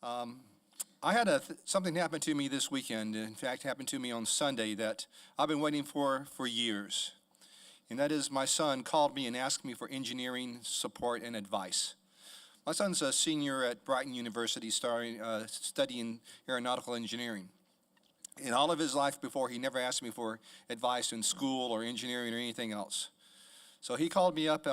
I had something happen to me this weekend. In fact, happened to me on Sunday that I've been waiting for years. And that is my son called me and asked me for engineering support and advice. My son's a senior at Brighton University studying aeronautical engineering. In all of his life before, he never asked me for advice in school or engineering or anything else. So he called me up.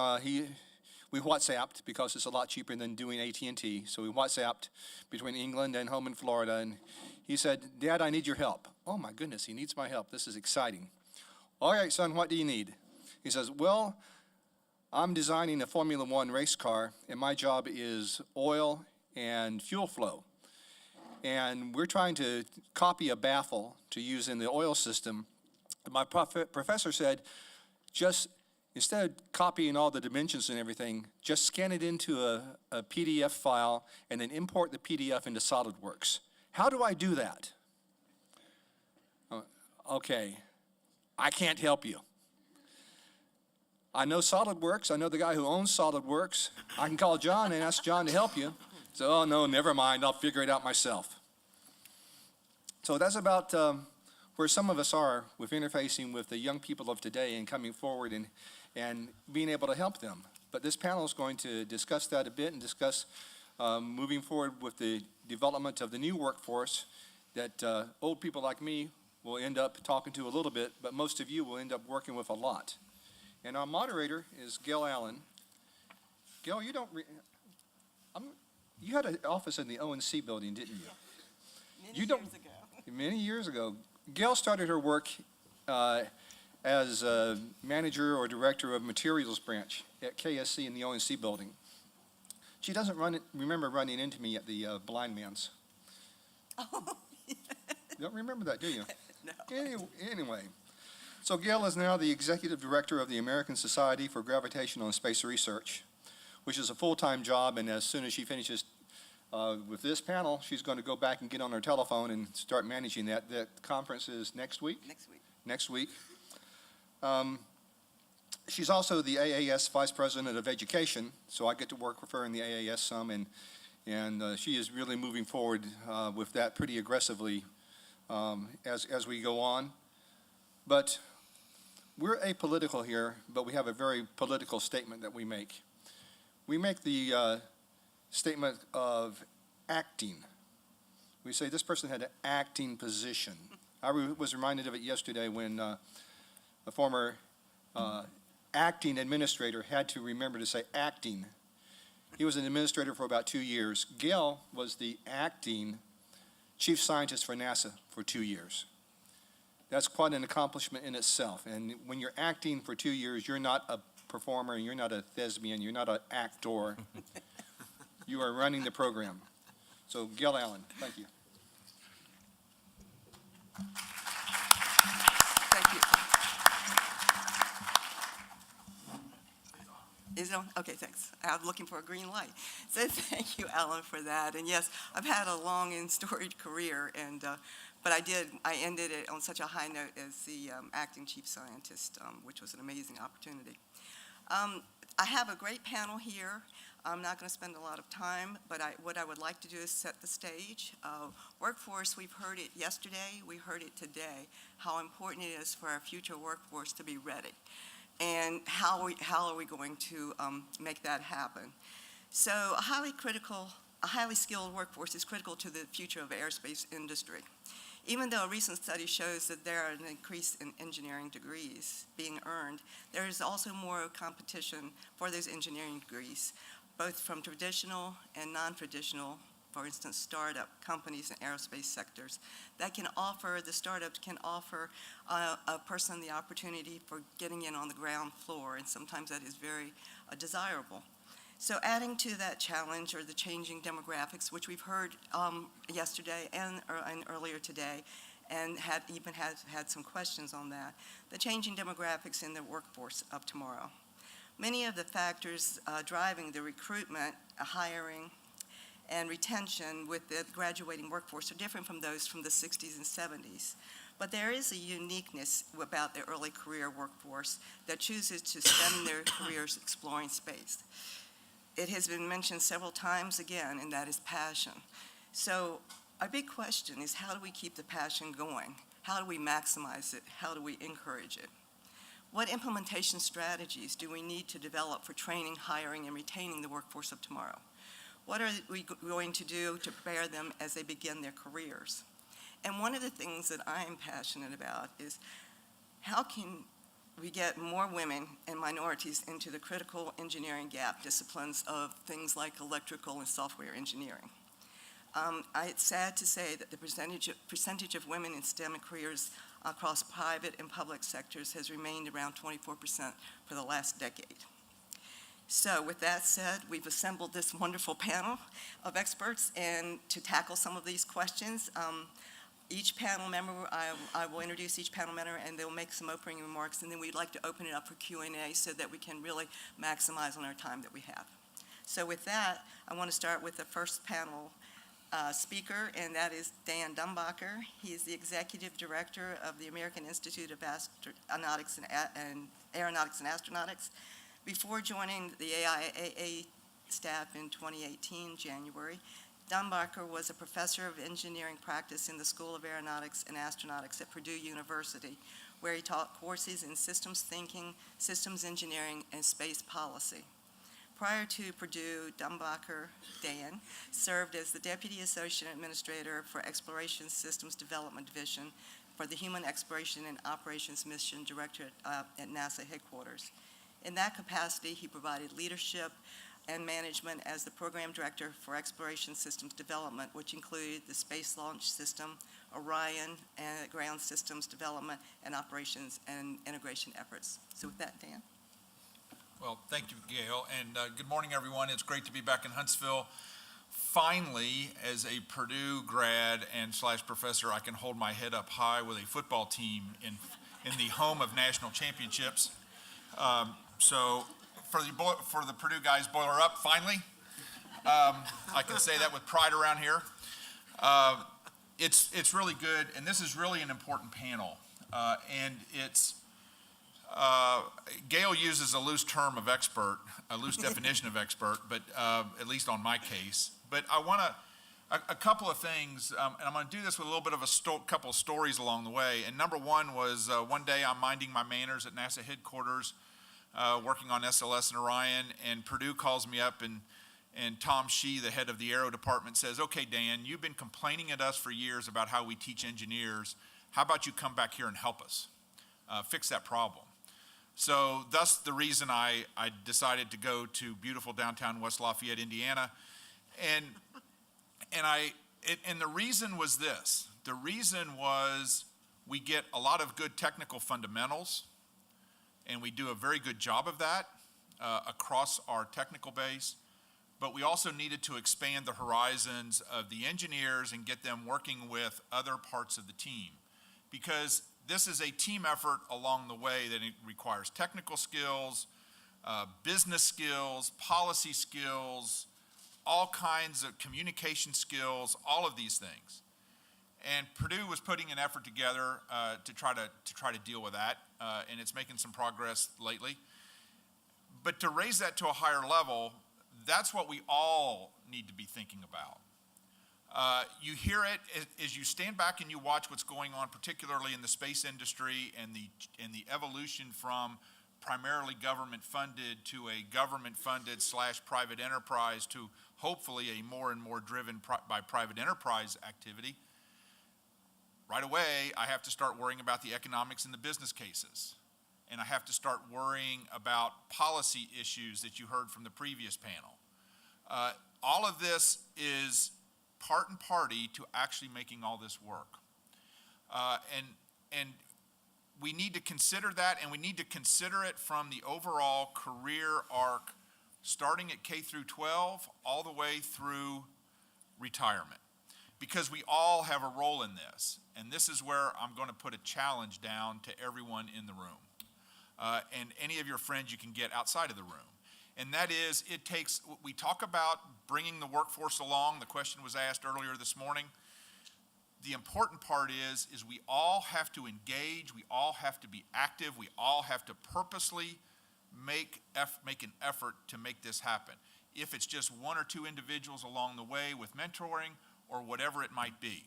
We WhatsApped because it's a lot cheaper than doing AT&T. So we WhatsApped between England and home in Florida. And he said, "Dad, I need your help." Oh, my goodness, he needs my help. This is exciting. "All right, son, what do you need?" He says, "Well, I'm designing a Formula One race car, and my job is oil and fuel flow. And we're trying to copy a baffle to use in the oil system. And my professor said, just instead of copying all the dimensions and everything, just scan it into a PDF file and then import the PDF into SolidWorks. How do I do that?" Okay, I can't help you. I know SolidWorks. I know the guy who owns SolidWorks. I can call John and ask John to help you. So, "Oh, no, never mind. I'll figure it out myself." So that's about where some of us are with interfacing with the young people of today and coming forward and being able to help them. But this panel is going to discuss that a bit and discuss moving forward with the development of the new workforce that old people like me will end up talking to a little bit, but most of you will end up working with a lot. And our moderator is Gale Allen. Gale, you had an office in the O&C building, didn't you? Many years ago. Many years ago. Gale started her work as a manager or director of materials branch at KSC in the O&C building. She doesn't remember running into me at the Blind Man's. Oh, You don't remember that, do you? No. Anyway, so Gale is now the executive director of the American Society for Gravitational and Space Research, which is a full-time job, and as soon as she finishes with this panel, she's going to go back and get on her telephone and start managing that. The conference is next week? Next week. She's also the AAS Vice President of Education, so I get to work with her in the AAS some, and she is really moving forward with that pretty aggressively as we go on. But we're apolitical here, but we have a very political statement that we make. We make the statement of acting. We say this person had an acting position. I was reminded of it yesterday when a former acting administrator had to remember to say acting. He was an administrator for about 2 years. Gale was the acting chief scientist for NASA for 2 years. That's quite an accomplishment in itself. And when you're acting for 2 years, you're not a performer, you're not a thespian, you're not an actor. You are running the program. So, Gale Allen, thank you. Thank you. Is it on? Okay, thanks. I was looking for a green light. So thank you, Alan, for that. And yes, I've had a long and storied career, and but I ended it on such a high note as the acting chief scientist, which was an amazing opportunity. I have a great panel here. I'm not going to spend a lot of time, but what I would like to do is set the stage. Workforce, we've heard it yesterday, we heard it today, how important it is for our future workforce to be ready. And how are we going to make that happen? So a highly skilled workforce is critical to the future of the aerospace industry. Even though a recent study shows that there are an increase in engineering degrees being earned, there is also more competition for those engineering degrees, both from traditional and non-traditional, for instance, startup companies in aerospace sectors. The startups can offer a person the opportunity for getting in on the ground floor, and sometimes that is very desirable. So adding to that challenge are the changing demographics, which we've heard yesterday and earlier today, and had some questions on that. The changing demographics in the workforce of tomorrow. Many of the factors driving the recruitment, hiring, and retention with the graduating workforce are different from those from the 60s and 70s. But there is a uniqueness about the early career workforce that chooses to spend their careers exploring space. It has been mentioned several times again, and that is passion. So our big question is, how do we keep the passion going? How do we maximize it? How do we encourage it? What implementation strategies do we need to develop for training, hiring, and retaining the workforce of tomorrow? What are we going to do to prepare them as they begin their careers? And one of the things that I am passionate about is how can we get more women and minorities into the critical engineering gap disciplines of things like electrical and software engineering. It's sad to say that the percentage of women in STEM careers across private and public sectors has remained around 24% for the last decade. So with that said, we've assembled this wonderful panel of experts and to tackle some of these questions. Each panel member, I will introduce each panel member and they'll make some opening remarks, and then we'd like to open it up for Q&A so that we can really maximize on our time that we have. So with that, I want to start with the first panel speaker, and that is Dan Dumbacher. He is the Executive Director of the American Institute of Aeronautics and Astronautics. Before joining the AIAA staff in 2018, January, Dumbacher was a professor of engineering practice in the School of Aeronautics and Astronautics at Purdue University, where he taught courses in systems thinking, systems engineering, and space policy. Prior to Purdue, Dumbacher, Dan, served as the Deputy Associate Administrator for Exploration Systems Development Division for the Human Exploration and Operations Mission Directorate at NASA headquarters. In that capacity, he provided leadership and management as the Program Director for Exploration Systems Development, which included the Space Launch System, Orion, and Ground Systems Development and Operations and Integration efforts. So with that, Dan. Well, thank you, Gale, and good morning, everyone. It's great to be back in Huntsville. Finally, as a Purdue grad and / professor, I can hold my head up high with a football team in the home of national championships. So for the Purdue guys, boiler up, finally. I can say that with pride around here. It's really good, and this is really an important panel, and it's Gale uses a loose term of expert, a loose definition of expert, but at least on my case. But I want to, a couple of things, and I'm going to do this with a little bit of a couple of stories along the way. And number one was one day I'm minding my manners at NASA headquarters, working on SLS and Orion, and Purdue calls me up, and Tom Shee, the head of the Aero department, says, "Okay, Dan, you've been complaining at us for years about how we teach engineers. How about you come back here and help us fix that problem?" So thus the reason I decided to go to beautiful downtown West Lafayette, Indiana. And the reason was this. The reason was we get a lot of good technical fundamentals, and we do a very good job of that across our technical base, but we also needed to expand the horizons of the engineers and get them working with other parts of the team, because this is a team effort along the way that it requires technical skills, business skills, policy skills, all kinds of communication skills, all of these things. And Purdue was putting an effort together to try to deal with that, and it's making some progress lately. But to raise that to a higher level, that's what we all need to be thinking about. You hear it as you stand back and you watch what's going on, particularly in the space industry and the evolution from primarily government funded to a government funded / private enterprise to hopefully a more and more driven by private enterprise activity. Right away, I have to start worrying about the economics and the business cases. And I have to start worrying about policy issues that you heard from the previous panel. All of this is part and party to actually making all this work. And we need to consider that, and we need to consider it from the overall career arc, starting at K through 12, all the way through retirement. Because we all have a role in this, and this is where I'm going to put a challenge down to everyone in the room, and any of your friends you can get outside of the room. And that is, we talk about bringing the workforce along. The question was asked earlier this morning. The important part is we all have to engage, we all have to be active, we all have to purposely make an effort to make this happen. If it's just one or two individuals along the way with mentoring, or whatever it might be.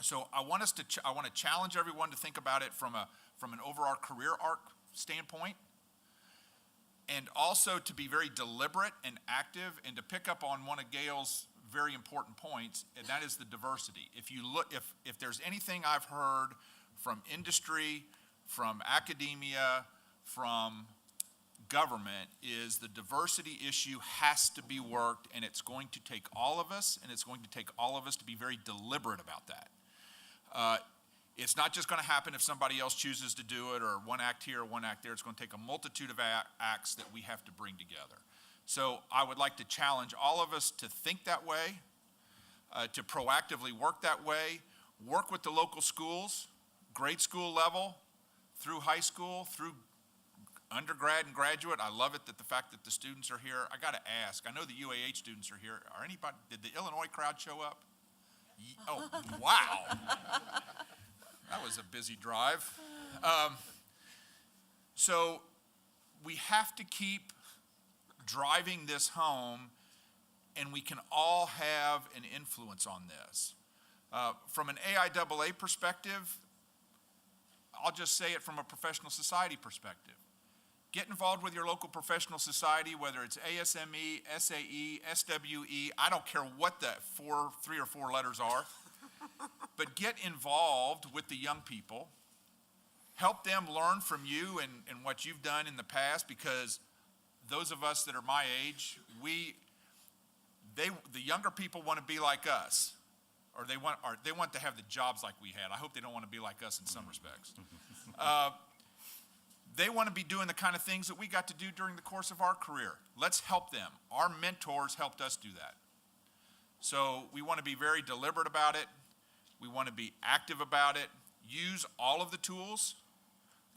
So I want to challenge everyone to think about it from an overall career arc standpoint, and also to be very deliberate and active, and to pick up on one of Gale's very important points, and that is the diversity. If you look, if there's anything I've heard from industry, from academia, from government, is the diversity issue has to be worked, and it's going to take all of us, and it's going to take all of us to be very deliberate about that. It's not just going to happen if somebody else chooses to do it, or one act here or one act there. It's going to take a multitude of acts that we have to bring together. So I would like to challenge all of us to think that way, to proactively work that way, work with the local schools, grade school level, through high school, through undergrad and graduate. I love it that the fact that the students are here. I got to ask, I know the UAH students are here. Did the Illinois crowd show up? Oh, wow. That was a busy drive. So we have to keep driving this home, and we can all have an influence on this. From an AIAA perspective, I'll just say it from a professional society perspective. Get involved with your local professional society, whether it's ASME, SAE, SWE, I don't care what the 3 or 4 letters are, but get involved with the young people. Help them learn from you and what you've done in the past, because those of us that are my age, the younger people want to be like us, or they want to have the jobs like we had. I hope they don't want to be like us in some respects. They want to be doing the kind of things that we got to do during the course of our career. Let's help them. Our mentors helped us do that. So we want to be very deliberate about it. We want to be active about it. Use all of the tools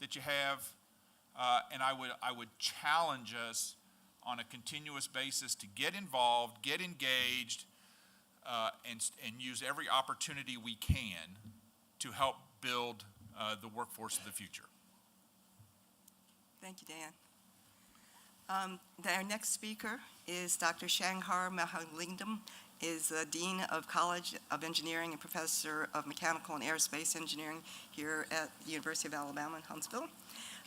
that you have. And I would challenge us on a continuous basis to get involved, get engaged, and use every opportunity we can to help build the workforce of the future. Thank you, Dan. Our next speaker is Dr. Shankar Mahalingam, is the Dean of College of Engineering and Professor of Mechanical and Aerospace Engineering here at the University of Alabama in Huntsville.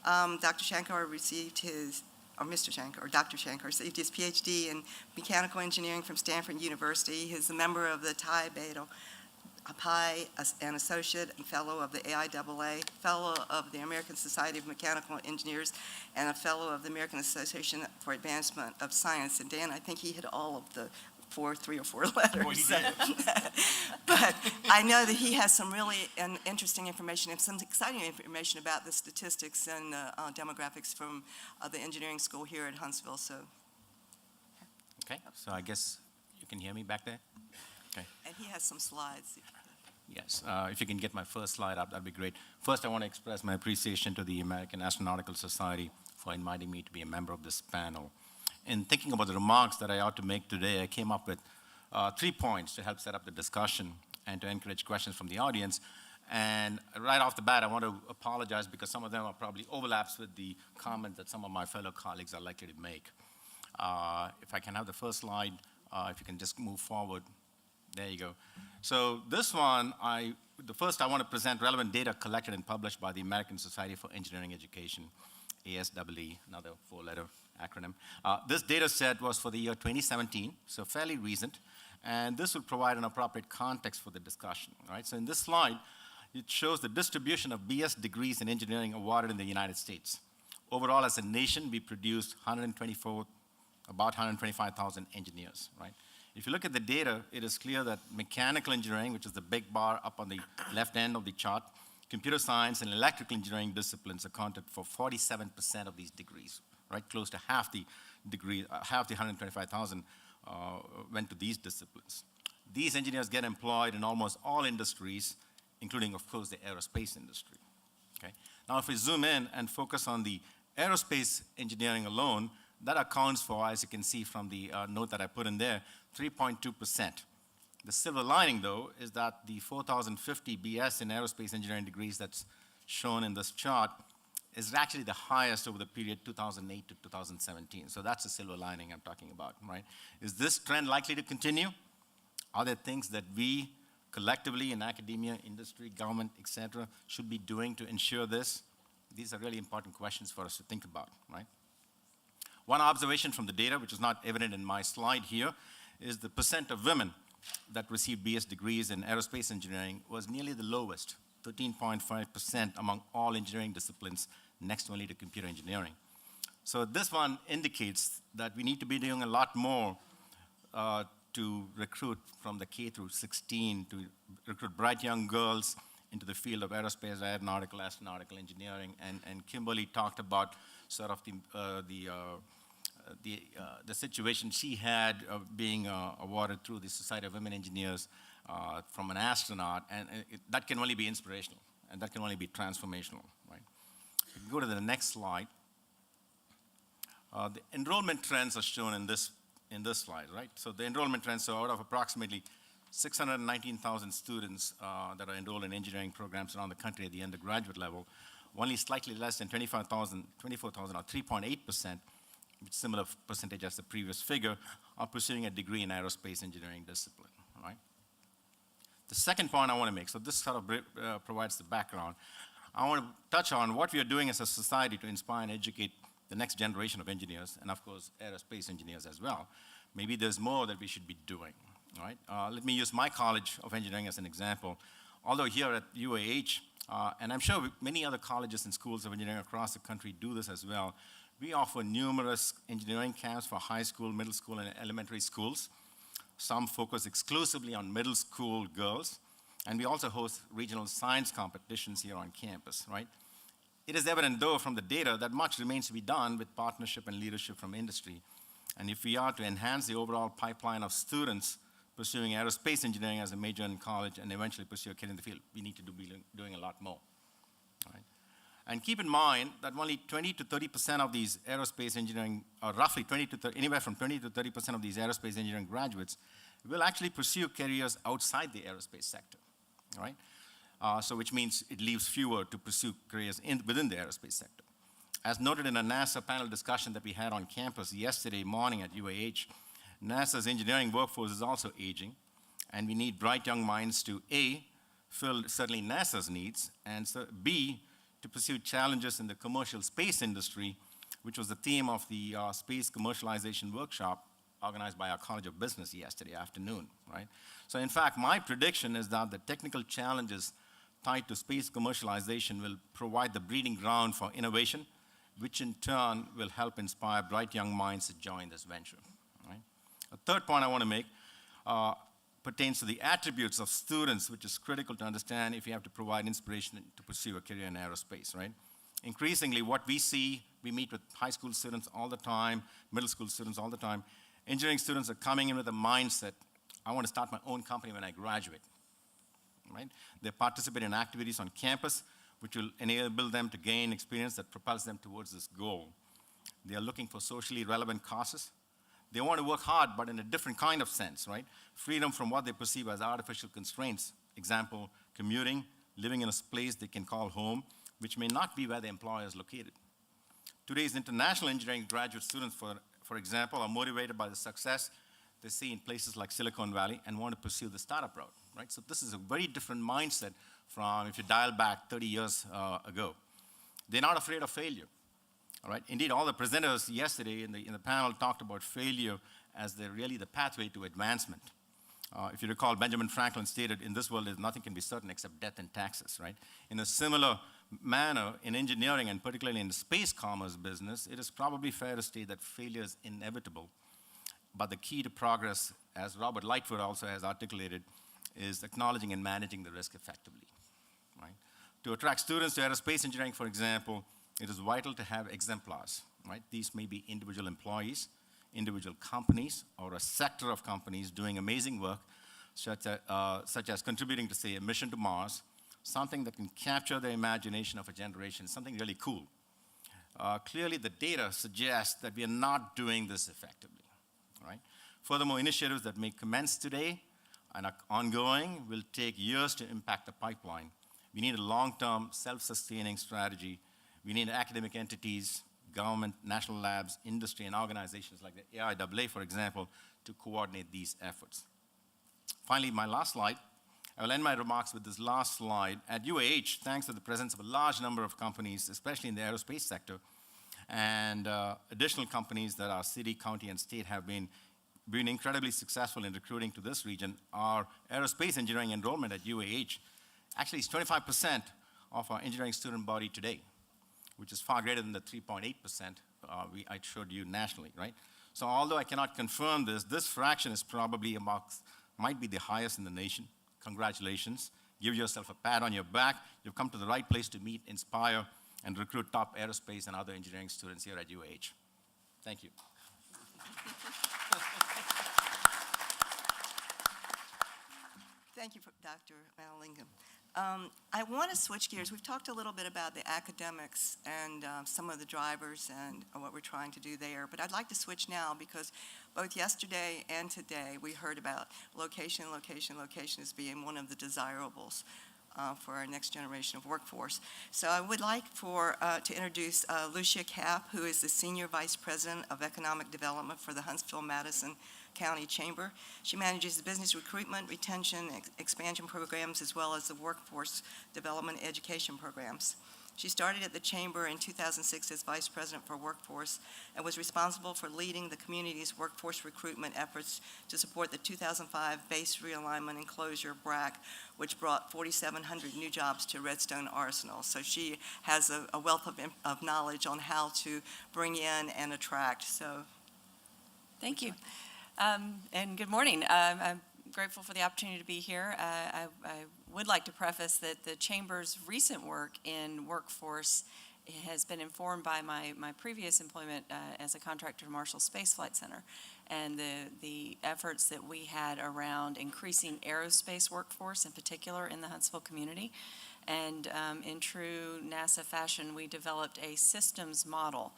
Dr. Shankar received his, or Mr. Shankar, or Dr. Shankar received his PhD in Mechanical Engineering from Stanford University. He is a member of the Chi Beta Pi, an associate and fellow of the AIAA, fellow of the American Society of Mechanical Engineers, and a fellow of the American Association for Advancement of Science. And Dan, I think he hit all of the 3 or 4 letters. Well, he did. But I know that he has some really interesting information and some exciting information about the statistics and demographics from the engineering school here at Huntsville. So. Okay, so I guess you can hear me back there? Okay. And he has some slides. Yes, if you can get my first slide up, that'd be great. First, I want to express my appreciation to the American Astronautical Society for inviting me to be a member of this panel. In thinking about the remarks that I ought to make today, I came up with 3 points to help set up the discussion and to encourage questions from the audience. And right off the bat, I want to apologize because some of them are probably overlaps with the comments that some of my fellow colleagues are likely to make. If I can have the first slide, if you can just move forward. There you go. So this one, I want to present relevant data collected and published by the American Society for Engineering Education, ASEE, another 4-letter acronym. This data set was for the year 2017, so fairly recent, and this will provide an appropriate context for the discussion, right? So in this slide, it shows the distribution of BS degrees in engineering awarded in the United States. Overall, as a nation, we produced about 125,000 engineers, right? If you look at the data, it is clear that mechanical engineering, which is the big bar up on the left end of the chart, computer science and electrical engineering disciplines accounted for 47% of these degrees, right? Close to half the 125,000 went to these disciplines. These engineers get employed in almost all industries, including, of course, the aerospace industry, okay? Now, if we zoom in and focus on the aerospace engineering alone, that accounts for, as you can see from the note that I put in there, 3.2%. The silver lining, though, is that the 4,050 BS in aerospace engineering degrees that's shown in this chart is actually the highest over the period 2008 to 2017. So that's the silver lining I'm talking about, right? Is this trend likely to continue? Are there things that we collectively in academia, industry, government, et cetera, should be doing to ensure this? These are really important questions for us to think about, right? One observation from the data, which is not evident in my slide here, is the percent of women that received BS degrees in aerospace engineering was nearly the lowest, 13.5% among all engineering disciplines, next only to computer engineering. So this one indicates that we need to be doing a lot more to recruit from the K through 16, to recruit bright young girls into the field of aerospace, aeronautical, astronautical engineering. And Kimberly talked about sort of the situation she had of being awarded through the Society of Women Engineers from an astronaut, and that can only be inspirational, and that can only be transformational, right? We can go to the next slide. The enrollment trends are shown in this slide, right? So the enrollment trends, so out of approximately 619,000 students that are enrolled in engineering programs around the country at the undergraduate level, only slightly less than 24,000 or 3.8%, which similar percentage as the previous figure, are pursuing a degree in aerospace engineering discipline, right? The second point I want to make, so this sort of provides the background. I want to touch on what we are doing as a society to inspire and educate the next generation of engineers, and of course, aerospace engineers as well. Maybe there's more that we should be doing, right? Let me use my College of Engineering as an example. Although here at UAH, and I'm sure many other colleges and schools of engineering across the country do this as well, we offer numerous engineering camps for high school, middle school, and elementary schools. Some focus exclusively on middle school girls, and we also host regional science competitions here on campus, right? It is evident, though, from the data that much remains to be done with partnership and leadership from industry. And if we are to enhance the overall pipeline of students pursuing aerospace engineering as a major in college and eventually pursue a career in the field, we need to be doing a lot more, right? And keep in mind that only 20 to 30% of these aerospace engineering, or roughly 20 to 30, anywhere from 20 to 30% of these aerospace engineering graduates will actually pursue careers outside the aerospace sector, right? So which means it leaves fewer to pursue careers within the aerospace sector. As noted in a NASA panel discussion that we had on campus yesterday morning at UAH, NASA's engineering workforce is also aging, and we need bright young minds to A, fill certainly NASA's needs, and so B, to pursue challenges in the commercial space industry, which was the theme of the space commercialization workshop organized by our College of Business yesterday afternoon, right? So in fact, my prediction is that the technical challenges tied to space commercialization will provide the breeding ground for innovation, which in turn will help inspire bright young minds to join this venture, right? A third point I want to make pertains to the attributes of students, which is critical to understand if you have to provide inspiration to pursue a career in aerospace, right? Increasingly, what we see, we meet with high school students all the time, middle school students all the time. Engineering students are coming in with a mindset, I want to start my own company when I graduate, right? They participate in activities on campus, which will enable them to gain experience that propels them towards this goal. They are looking for socially relevant causes. They want to work hard, but in a different kind of sense, right? Freedom from what they perceive as artificial constraints. Example, commuting, living in a place they can call home, which may not be where the employer is located. Today's international engineering graduate students, for example, are motivated by the success they see in places like Silicon Valley and want to pursue the startup route, right? So this is a very different mindset from if you dial back 30 years ago. They're not afraid of failure, all right? Indeed, all the presenters yesterday in the panel talked about failure as really the pathway to advancement. If you recall, Benjamin Franklin stated, in this world, nothing can be certain except death and taxes, right? In a similar manner, in engineering, and particularly in the space commerce business, it is probably fair to state that failure is inevitable. But the key to progress, as Robert Lightfoot also has articulated, is acknowledging and managing the risk effectively, right? To attract students to aerospace engineering, for example, it is vital to have exemplars, right? These may be individual employees, individual companies, or a sector of companies doing amazing work, such as contributing to, say, a mission to Mars, something that can capture the imagination of a generation, something really cool. Clearly, the data suggests that we are not doing this effectively, right? Furthermore, initiatives that may commence today and are ongoing will take years to impact the pipeline. We need a long-term, self-sustaining strategy. We need academic entities, government, national labs, industry, and organizations like the AIAA, for example, to coordinate these efforts. Finally, my last slide. I will end my remarks with this last slide. At UAH, thanks to the presence of a large number of companies, especially in the aerospace sector, and additional companies that our city, county, and state have been incredibly successful in recruiting to this region, our aerospace engineering enrollment at UAH actually is 25% of our engineering student body today, which is far greater than the 3.8% I showed you nationally, right? So although I cannot confirm this fraction is probably might be the highest in the nation. Congratulations. Give yourself a pat on your back. You've come to the right place to meet, inspire, and recruit top aerospace and other engineering students here at UAH. Thank you. Thank you, Dr. Mahalingam. I want to switch gears. We've talked a little bit about the academics and some of the drivers and what we're trying to do there, but I'd like to switch now because both yesterday and today we heard about location as being one of the desirables for our next generation of workforce. So I would like to introduce Lucia Kapp, who is the Senior Vice President of Economic Development for the Huntsville, Madison County Chamber. She manages the business recruitment, retention, expansion programs, as well as the workforce development education programs. She started at the Chamber in 2006 as Vice President for Workforce and was responsible for leading the community's workforce recruitment efforts to support the 2005 Base Realignment and Closure BRAC, which brought 4,700 new jobs to Redstone Arsenal. So she has a wealth of knowledge on how to bring in and attract. So, thank you. And good morning. I'm grateful for the opportunity to be here. I would like to preface that the Chamber's recent work in workforce has been informed by my previous employment as a contractor to Marshall Space Flight Center and the efforts that we had around increasing aerospace workforce, in particular in the Huntsville community. And in true NASA fashion, we developed a systems model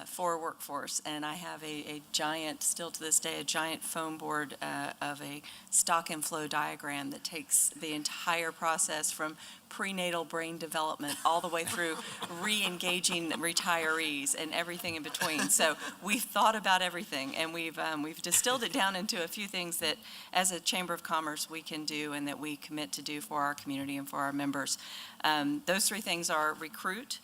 for workforce. And I have a giant, still to this day, a giant foam board of a stock and flow diagram that takes the entire process from prenatal brain development all the way through re-engaging retirees and everything in between. So we've thought about everything, and we've distilled it down into a few things that, as a Chamber of Commerce, we can do and that we commit to do for our community and for our members. Those three things are recruit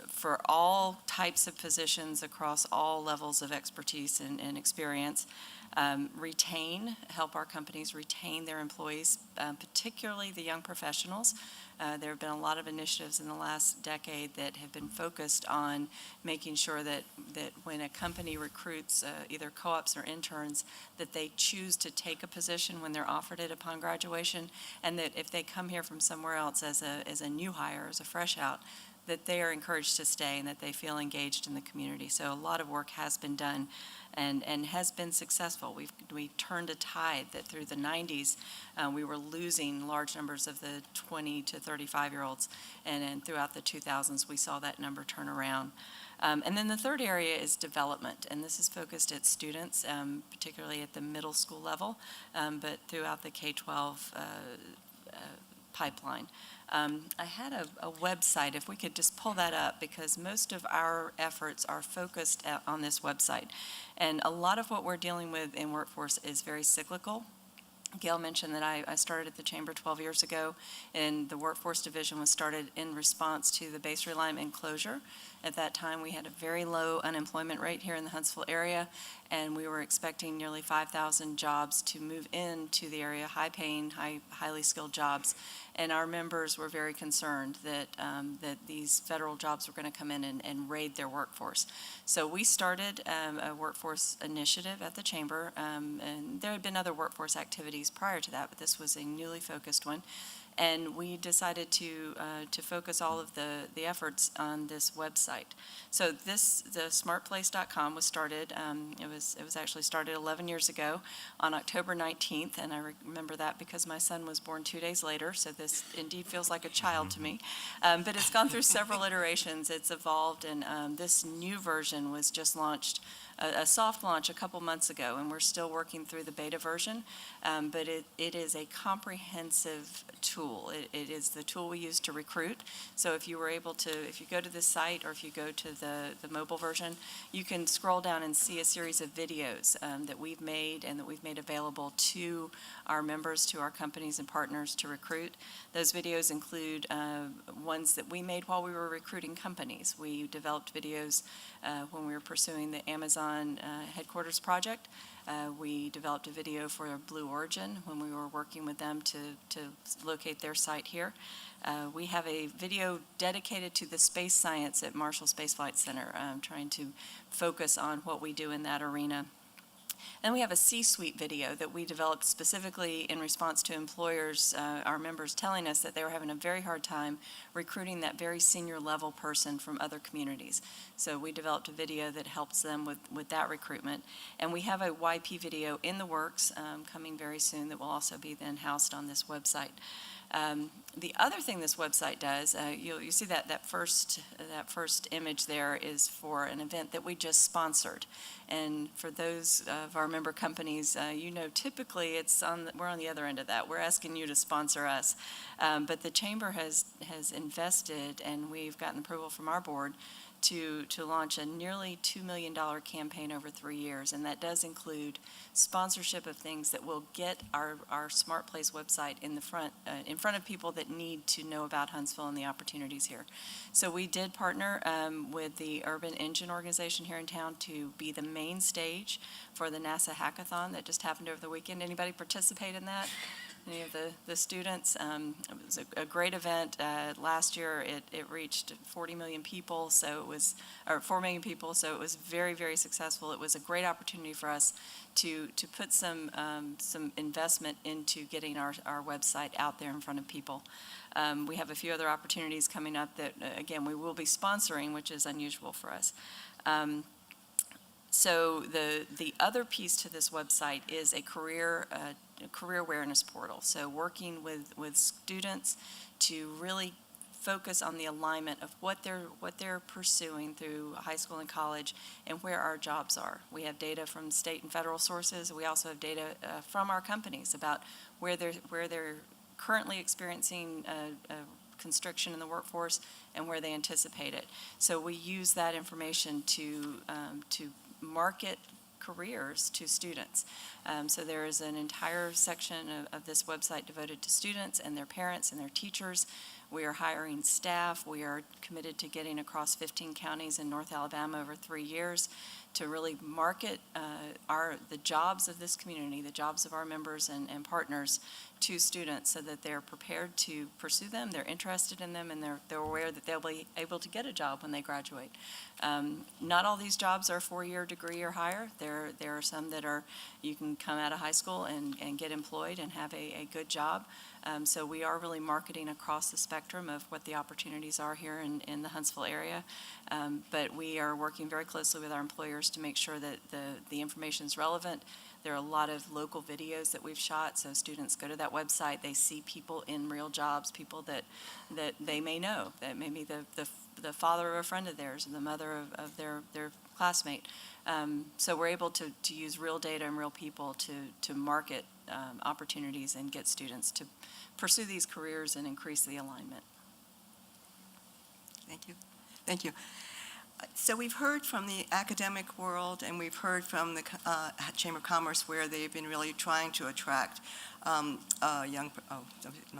for all types of positions across all levels of expertise and experience. Help our companies retain their employees, particularly the young professionals. There have been a lot of initiatives in the last decade that have been focused on making sure that when a company recruits either co-ops or interns, that they choose to take a position when they're offered it upon graduation, and that if they come here from somewhere else as a new hire, as a fresh out, that they are encouraged to stay and that they feel engaged in the community. So a lot of work has been done and has been successful. We turned a tide that through the 90s, we were losing large numbers of the 20 to 35-year-olds, and throughout the 2000s, we saw that number turn around. And then the third area is development, and this is focused at students, particularly at the middle school level, but throughout the K-12 pipeline. I had a website, if we could just pull that up, because most of our efforts are focused on this website. And a lot of what we're dealing with in workforce is very cyclical. Gale mentioned that I started at the Chamber 12 years ago, and the workforce division was started in response to the base realignment and closure. At that time, we had a very low unemployment rate here in the Huntsville area, and we were expecting nearly 5,000 jobs to move into the area, high-paying, highly skilled jobs. And our members were very concerned that these federal jobs were going to come in and raid their workforce. So we started a workforce initiative at the Chamber, and there had been other workforce activities prior to that, but this was a newly focused one. And we decided to focus all of the efforts on this website. So the smartplace.com was started. It was actually started 11 years ago on October 19th, and I remember that because my son was born 2 days later. So this indeed feels like a child to me. But it's gone through several iterations. It's evolved, and this new version was just launched. A soft launch a couple months ago, and we're still working through the beta version, but it is a comprehensive tool tool. It is the tool we use to recruit. So if you go to this site or if you go to the mobile version, you can scroll down and see a series of videos that we've made and that we've made available to our members, to our companies and partners to recruit. Those videos include ones that we made while we were recruiting companies. We developed videos when we were pursuing the Amazon headquarters project. We developed a video for Blue Origin when we were working with them to locate their site here. We have a video dedicated to the space science at Marshall Space Flight Center, trying to focus on what we do in that arena. And we have a C-suite video that we developed specifically in response to employers, our members telling us that they were having a very hard time recruiting that very senior level person from other communities. So we developed a video that helps them with that recruitment. And we have a YP video in the works coming very soon that will also be then housed on this website. The other thing this website does, you see that first image there is for an event that we just sponsored. And for those of our member companies, typically we're on the other end of that. We're asking you to sponsor us. But the Chamber has invested, and we've gotten approval from our board to launch a nearly $2 million campaign over 3 years, and that does include sponsorship of things that will get our Smart Place website in front of people that need to know about Huntsville and the opportunities here. So we did partner with the Urban Engine organization here in town to be the main stage for the NASA hackathon that just happened over the weekend. Anybody participate in that? Any of the students? It was a great event. Last year, it reached 40 million people, or 4 million people, so it was very, very successful. It was a great opportunity for us to put some investment into getting our website out there in front of people. We have a few other opportunities coming up that, again, we will be sponsoring, which is unusual for us. So the other piece to this website is a career awareness portal. So working with students to really focus on the alignment of what they're pursuing through high school and college and where our jobs are. We have data from state and federal sources. We also have data from our companies about where they're currently experiencing constriction in the workforce and where they anticipate it. So we use that information to market careers to students. So there is an entire section of this website devoted to students and their parents and their teachers. We are hiring staff. We are committed to getting across 15 counties in North Alabama over 3 years to really market the jobs of this community, the jobs of our members and partners to students so that they're prepared to pursue them, they're interested in them, and they're aware that they'll be able to get a job when they graduate. Not all these jobs are 4-year degree or higher. There are some that you can come out of high school and get employed and have a good job. So we are really marketing across the spectrum of what the opportunities are here in the Huntsville area. But we are working very closely with our employers to make sure that the information is relevant. There are a lot of local videos that we've shot, so students go to that website, they see people in real jobs, people that they may know, that maybe the father of a friend of theirs, or the mother of their classmate. So we're able to use real data and real people to market opportunities and get students to pursue these careers and increase the alignment. Thank you. Thank you. So we've heard from the academic world and we've heard from the Chamber of Commerce where they've been really trying to attract am I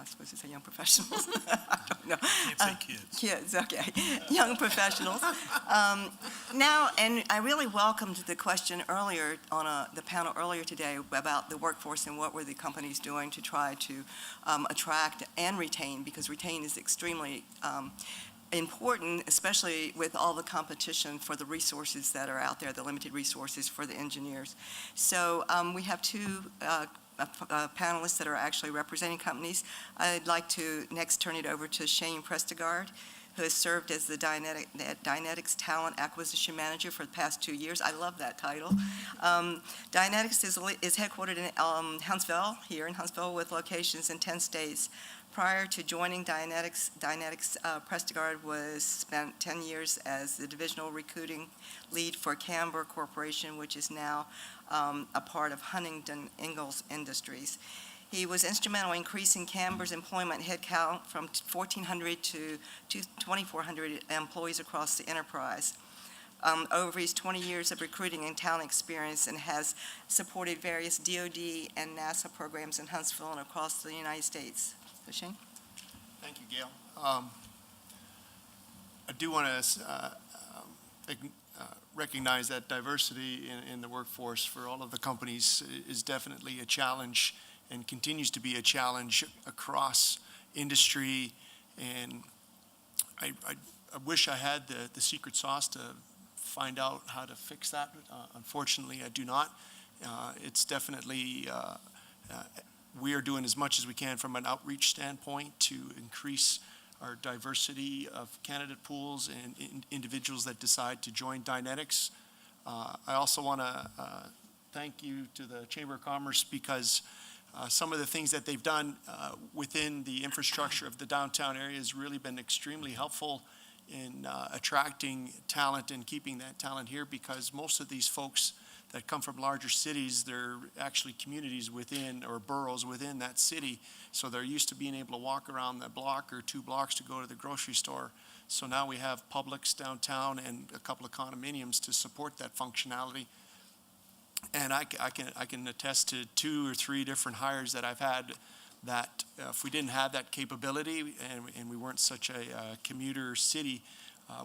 supposed to say young professionals? I don't know. Can't say kids. Kids, okay. Young professionals. Now, and I really welcomed the question earlier on the panel earlier today about the workforce and what were the companies doing to try to attract and retain, because retain is extremely important, especially with all the competition for the resources that are out there, the limited resources for the engineers. So we have two panelists that are actually representing companies. I'd like to next turn it over to Shane Prestegard, who has served as the Dynetics Talent Acquisition Manager for the past 2 years. I love that title. Dynetics is headquartered in Huntsville, here in Huntsville, with locations in 10 states. Prior to joining Dynetics, Prestegard spent 10 years as the divisional recruiting lead for Camber Corporation, which is now a part of Huntington Ingalls Industries. He was instrumental in increasing Canberra's employment headcount from 1,400 to 2,400 employees across the enterprise. Over his 20 years of recruiting and talent experience, and has supported various DoD and NASA programs in Huntsville and across the United States. So Shane? Thank you, Gale. I do want to recognize that diversity in the workforce for all of the companies is definitely a challenge and continues to be a challenge across industry. And I wish I had the secret sauce to find out how to fix that. Unfortunately, I do not. It's definitely, we are doing as much as we can from an outreach standpoint to increase our diversity of candidate pools and individuals that decide to join Dynetics. I also want to thank you to the Chamber of Commerce, because some of the things that they've done within the infrastructure of the downtown area has really been extremely helpful in attracting talent and keeping that talent here, because most of these folks that come from larger cities, they're actually communities within, or boroughs within that city. So they're used to being able to walk around the block or 2 blocks to go to the grocery store. So now we have Publix downtown and a couple of condominiums to support that functionality. And I can attest to 2 or 3 different hires that I've had that if we didn't have that capability and we weren't such a commuter city,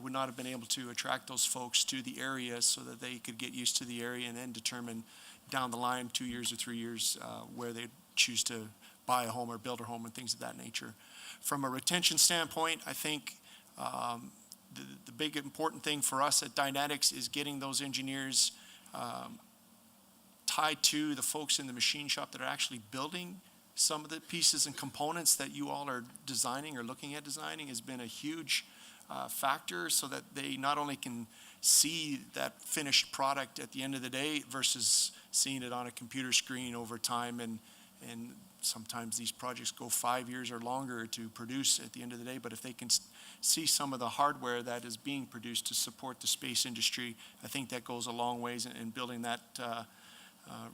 would not have been able to attract those folks to the area so that they could get used to the area and then determine down the line 2 years or 3 years where they choose to buy a home or build a home and things of that nature. From a retention standpoint, I think the big important thing for us at Dynetics is getting those engineers tied to the folks in the machine shop that are actually building some of the pieces and components that you all are designing or looking at designing. Has been a huge factor, so that they not only can see that finished product at the end of the day versus seeing it on a computer screen over time, and sometimes these projects go 5 years or longer to produce at the end of the day, but if they can see some of the hardware that is being produced to support the space industry, I think that goes a long ways in building that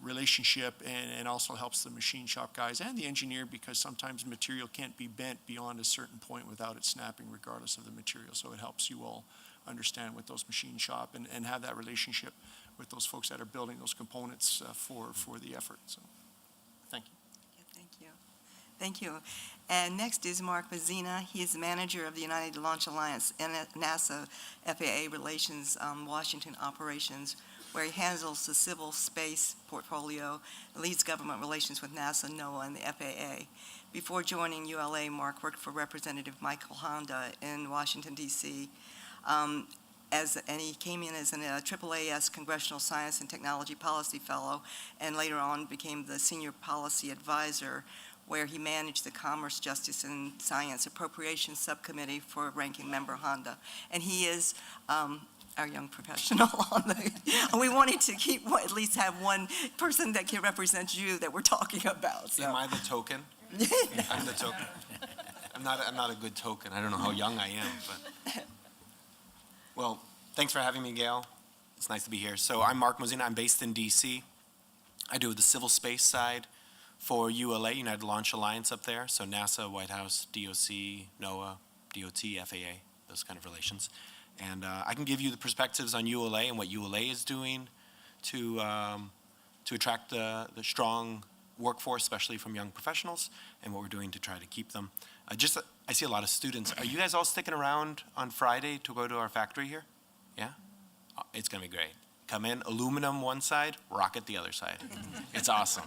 relationship, and also helps the machine shop guys and the engineer, because sometimes material can't be bent beyond a certain point without it snapping regardless of the material. So it helps you all understand with those machine shop and have that relationship with those folks that are building those components for the effort. So thank you. Thank you. Thank you. And next is Mark Mozena. He is the manager of the United Launch Alliance and NASA FAA Relations Washington operations, where he handles the civil space portfolio, leads government relations with NASA, NOAA, and the FAA. Before joining ULA, Mark worked for Representative Michael Honda in Washington, D.C., and he came in as an AAAS Congressional Science and Technology Policy Fellow, and later on became the Senior Policy Advisor, where he managed the Commerce, Justice, and Science Appropriations Subcommittee for Ranking Member Honda. And he is our young professional on we wanted to at least have one person that can represent you that we're talking about. So. Am I the token? I'm the token. I'm not a good token. I don't know how young I am, but. Well, thanks for having me, Gale. It's nice to be here. So I'm Mark Mozena. I'm based in DC. I do the civil space side for ULA, United Launch Alliance up there. So NASA, White House, DOC, NOAA, DOT, FAA, those kind of relations. And I can give you the perspectives on ULA and what ULA is doing to attract the strong workforce, especially from young professionals, and what we're doing to try to keep them. I see a lot of students. Are you guys all sticking around on Friday to go to our factory here? Yeah? It's going to be great. Come in, aluminum one side, rocket the other side. It's awesome.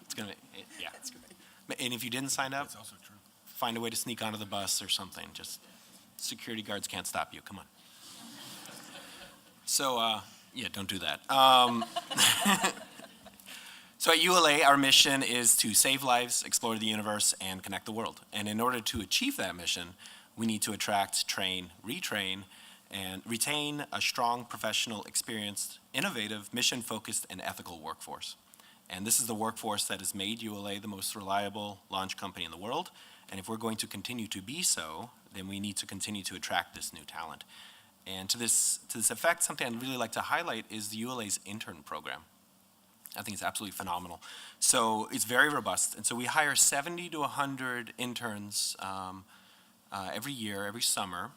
It's going to be, yeah. That's great. And if you didn't sign up, That's also true. find a way to sneak onto the bus or something. Just security guards can't stop you. Come on. So, yeah, don't do that. So at ULA, our mission is to save lives, explore the universe, and connect the world. And in order to achieve that mission, we need to attract, train, retrain, and retain a strong, professional, experienced, innovative, mission-focused, and ethical workforce. And this is the workforce that has made ULA the most reliable launch company in the world. And if we're going to continue to be so, then we need to continue to attract this new talent. And to this effect, something I'd really like to highlight is the ULA's intern program. I think it's absolutely phenomenal. So it's very robust. And so we hire 70 to 100 interns every year, every summer,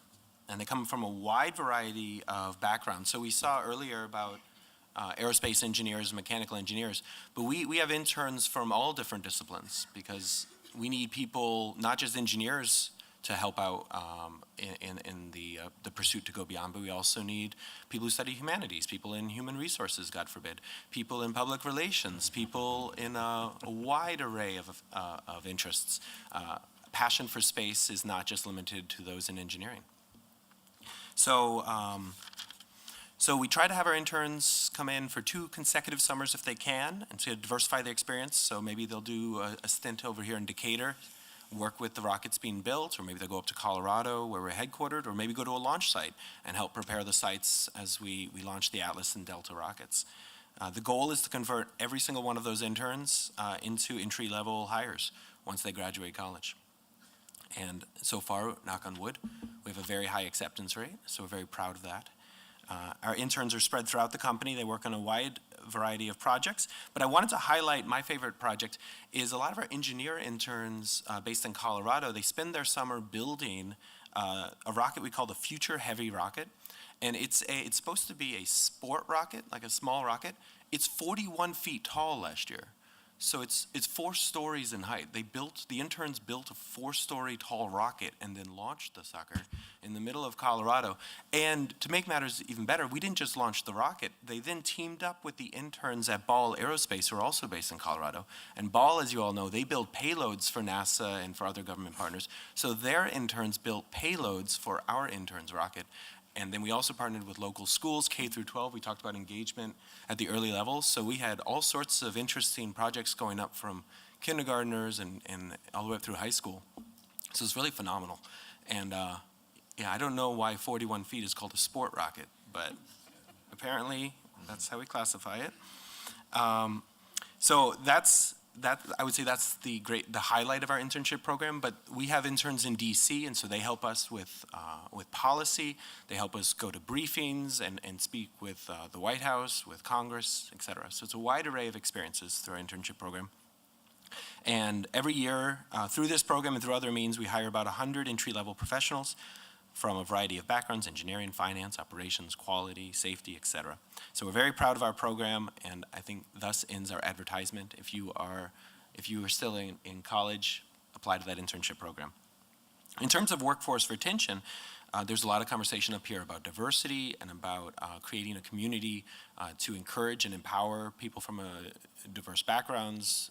and they come from a wide variety of backgrounds. So we saw earlier about aerospace engineers, mechanical engineers, but we have interns from all different disciplines because we need people, not just engineers, to help out in the pursuit to go beyond, but we also need people who study humanities, people in human resources, God forbid, people in public relations, people in a wide array of interests. Passion for space is not just limited to those in engineering. So we try to have our interns come in for 2 consecutive summers if they can, and to diversify their experience. So maybe they'll do a stint over here in Decatur, work with the rockets being built, or maybe they'll go up to Colorado where we're headquartered, or maybe go to a launch site and help prepare the sites as we launch the Atlas and Delta rockets. The goal is to convert every single one of those interns into entry-level hires once they graduate college. And so far, knock on wood, we have a very high acceptance rate, so we're very proud of that. Our interns are spread throughout the company. They work on a wide variety of projects, but I wanted to highlight my favorite project is a lot of our engineer interns based in Colorado. They spend their summer building a rocket we call the Future Heavy Rocket, and it's supposed to be a sport rocket, like a small rocket. It's 41 feet tall last year. So it's 4 stories in height. The interns built a 4-story tall rocket and then launched the sucker in the middle of Colorado. And to make matters even better, we didn't just launch the rocket. They then teamed up with the interns at Ball Aerospace, who are also based in Colorado. And Ball, as you all know, they build payloads for NASA and for other government partners. So their interns built payloads for our interns' rocket. And then we also partnered with local schools, K through 12. We talked about engagement at the early levels. So we had all sorts of interesting projects going up from kindergartners and all the way up through high school. So it's really phenomenal. And yeah, I don't know why 41 feet is called a sport rocket, but apparently that's how we classify it. So I would say that's the highlight of our internship program, but we have interns in DC, and so they help us with policy. They help us go to briefings and speak with the White House, with Congress, et cetera. So it's a wide array of experiences through our internship program. And every year, through this program and through other means, we hire about 100 entry-level professionals from a variety of backgrounds: engineering, finance, operations, quality, safety, et cetera. So we're very proud of our program, and I think thus ends our advertisement. If you are still in college, apply to that internship program. In terms of workforce retention, there's a lot of conversation up here about diversity and about creating a community to encourage and empower people from diverse backgrounds,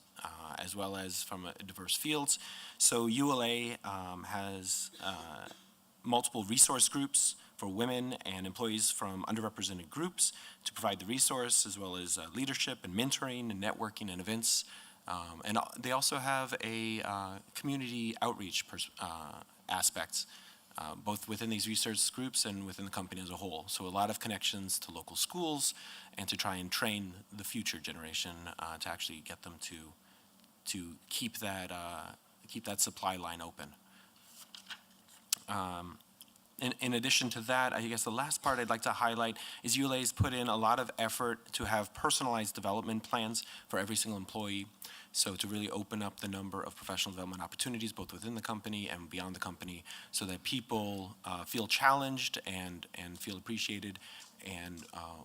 as well as from diverse fields. So ULA has multiple resource groups for women and employees from underrepresented groups to provide the resource, as well as leadership and mentoring and networking and events. And they also have a community outreach aspects, both within these research groups and within the company as a whole. So a lot of connections to local schools and to try and train the future generation to actually get them to keep that supply line open. In addition to that, I guess the last part I'd like to highlight is ULA's put in a lot of effort to have personalized development plans for every single employee. So to really open up the number of professional development opportunities, both within the company and beyond the company, so that people feel challenged and feel appreciated and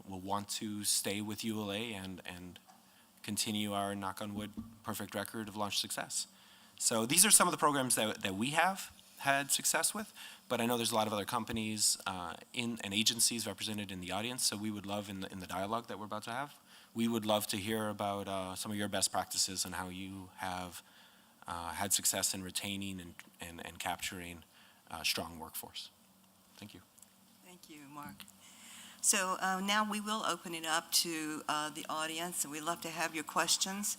will want to stay with ULA and continue our, knock on wood, perfect record of launch success. So these are some of the programs that we have had success with, but I know there's a lot of other companies and agencies represented in the audience, so we would love in the dialogue that we're about to have, we would love to hear about some of your best practices and how you have had success in retaining and capturing a strong workforce. Thank you. Thank you, Mark. So now we will open it up to the audience, and we'd love to have your questions.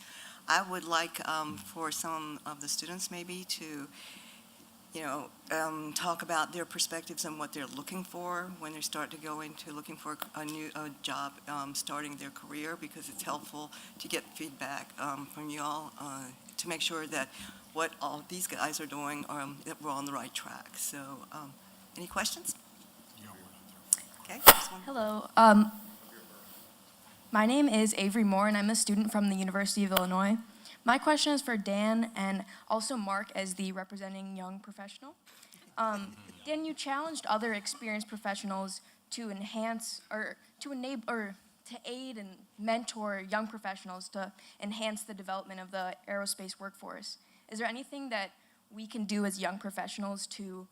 I would like for some of the students maybe to talk about their perspectives and what they're looking for when they start to go into looking for a new job, starting their career, because it's helpful to get feedback from you all to make sure that what all these guys are doing, that we're on the right track. So any questions? Okay, this one. Hello. My name is Avery Moore, and I'm a student from the University of Illinois. My question is for Dan and also Mark as the representing young professional. Dan, you challenged other experienced professionals to enhance or to enable or to aid and mentor young professionals to enhance the development of the aerospace workforce. Is there anything that we can do as young professionals to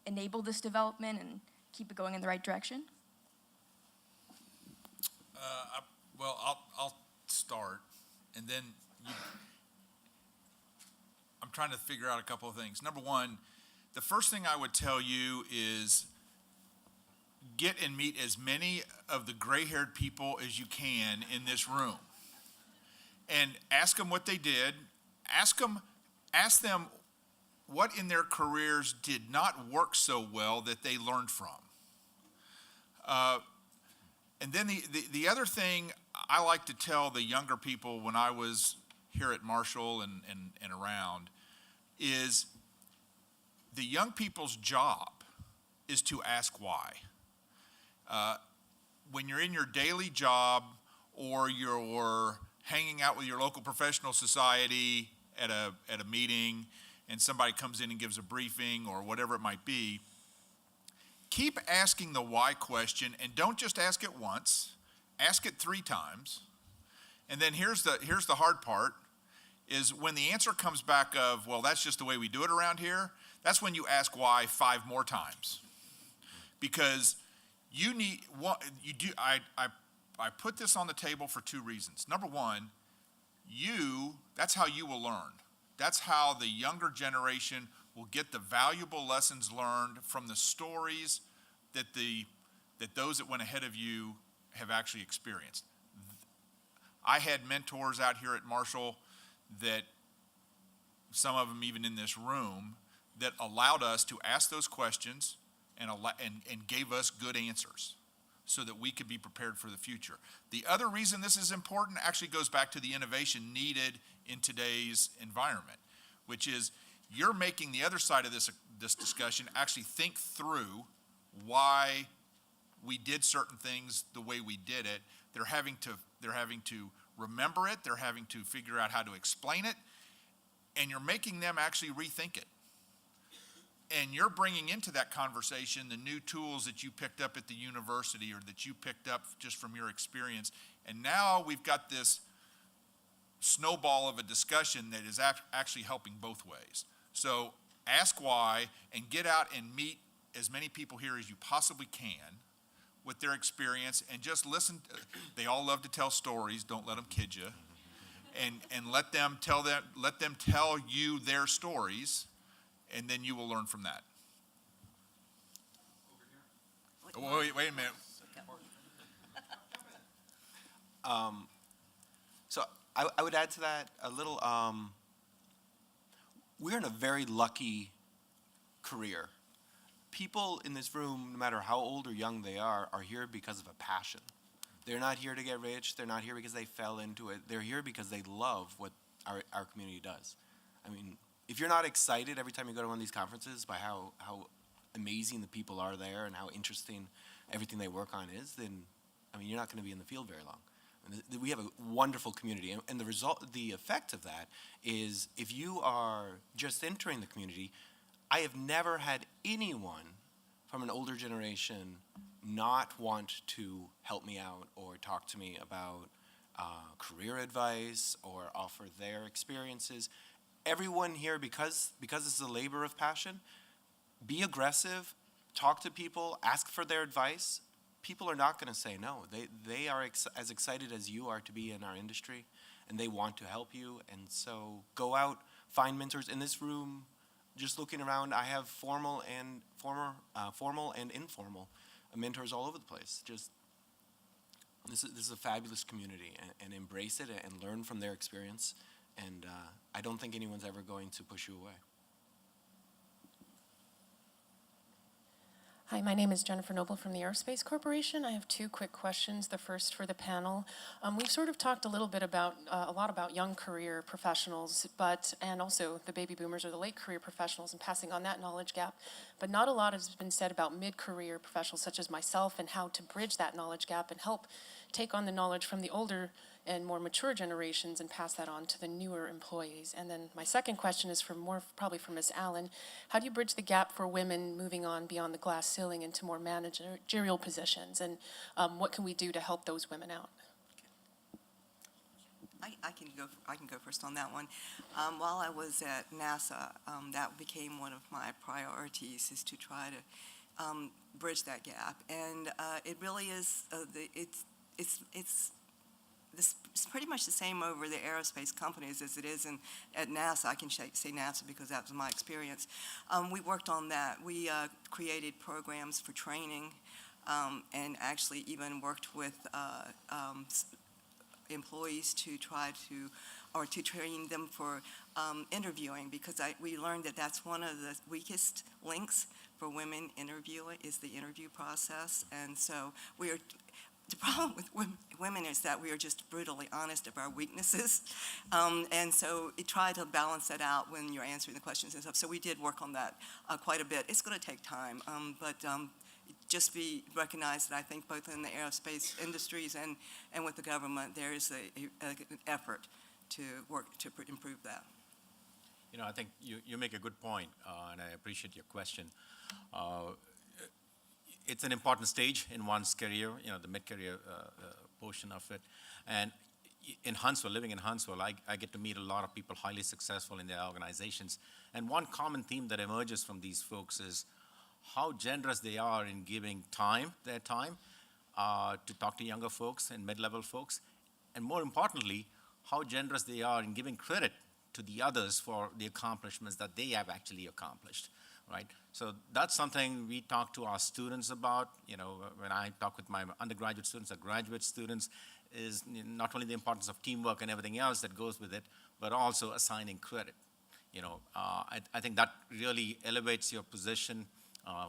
enable this development and keep it going in the right direction? Well, I'll start, and then I'm trying to figure out a couple of things. Number one, the first thing I would tell you is get and meet as many of the gray-haired people as you can in this room, and ask them what they did. Ask them what in their careers did not work so well that they learned from. And then the other thing I like to tell the younger people when I was here at Marshall and around is the young people's job is to ask why. When you're in your daily job or you're hanging out with your local professional society at a meeting and somebody comes in and gives a briefing or whatever it might be, keep asking the why question, and don't just ask it once, ask it 3 times. And then here's the hard part, is when the answer comes back of, well, that's just the way we do it around here, that's when you ask why 5 more times. Because I put this on the table for 2 reasons. Number one, that's how you will learn. That's how the younger generation will get the valuable lessons learned from the stories that those that went ahead of you have actually experienced. I had mentors out here at Marshall that, some of them even in this room, that allowed us to ask those questions and gave us good answers so that we could be prepared for the future. The other reason this is important actually goes back to the innovation needed in today's environment, which is you're making the other side of this discussion actually think through why we did certain things the way we did it. They're having to remember it. They're having to figure out how to explain it, and you're making them actually rethink it. And you're bringing into that conversation the new tools that you picked up at the university or that you picked up just from your experience. And now we've got this snowball of a discussion that is actually helping both ways. So ask why and get out and meet as many people here as you possibly can with their experience, and just listen. They all love to tell stories. Don't let them kid you. And let them tell you their stories, and then you will learn from that. Wait a minute. So I would add to that a little, we're in a very lucky career. People in this room, no matter how old or young they are here because of a passion. They're not here to get rich. They're not here because they fell into it. They're here because they love what our community does. I mean, if you're not excited every time you go to one of these conferences by how amazing the people are there and how interesting everything they work on is, then, I mean, you're not going to be in the field very long. We have a wonderful community, and the effect of that is if you are just entering the community, I have never had anyone from an older generation not want to help me out or talk to me about career advice or offer their experiences. Everyone here, because it's a labor of passion, be aggressive, talk to people, ask for their advice. People are not going to say no. They are as excited as you are to be in our industry, and they want to help you. And so go out, find mentors. In this room, just looking around, I have formal and informal mentors all over the place. Just this is a fabulous community, and embrace it and learn from their experience. And I don't think anyone's ever going to push you away. Hi, my name is Jennifer Noble from the Aerospace Corporation. I have two quick questions. The first for the panel. We've sort of talked a little bit about, a lot about young career professionals, and also the baby boomers or the late career professionals and passing on that knowledge gap. But not a lot has been said about mid-career professionals such as myself and how to bridge that knowledge gap and help take on the knowledge from the older and more mature generations and pass that on to the newer employees. And then my second question is probably for Ms. Allen. How do you bridge the gap for women moving on beyond the glass ceiling into more managerial positions? And what can we do to help those women out? I can go first on that one. While I was at NASA, that became one of my priorities, is to try to bridge that gap. And it really is, it's pretty much the same over the aerospace companies as it is at NASA. I can say NASA because that was my experience. We worked on that. We created programs for training and actually even worked with employees to try to train them for interviewing, because we learned that that's one of the weakest links for women interviewing is the interview process. And so the problem with women is that we are just brutally honest of our weaknesses. And so you try to balance that out when you're answering the questions and stuff. So we did work on that quite a bit. It's going to take time, but just be recognized that I think both in the aerospace industries and with the government, there is an effort to work to improve that. You know, I think you make a good point, and I appreciate your question. It's an important stage in one's career, you know, the mid-career portion of it. And in Huntsville, living in Huntsville, I get to meet a lot of people highly successful in their organizations. And one common theme that emerges from these folks is how generous they are in giving their time, to talk to younger folks and mid-level folks. And more importantly, how generous they are in giving credit to the others for the accomplishments that they have actually accomplished, right? So that's something we talk to our students about. You know, when I talk with my undergraduate students or graduate students, is not only the importance of teamwork and everything else that goes with it, but also assigning credit. You know, I think that really elevates your position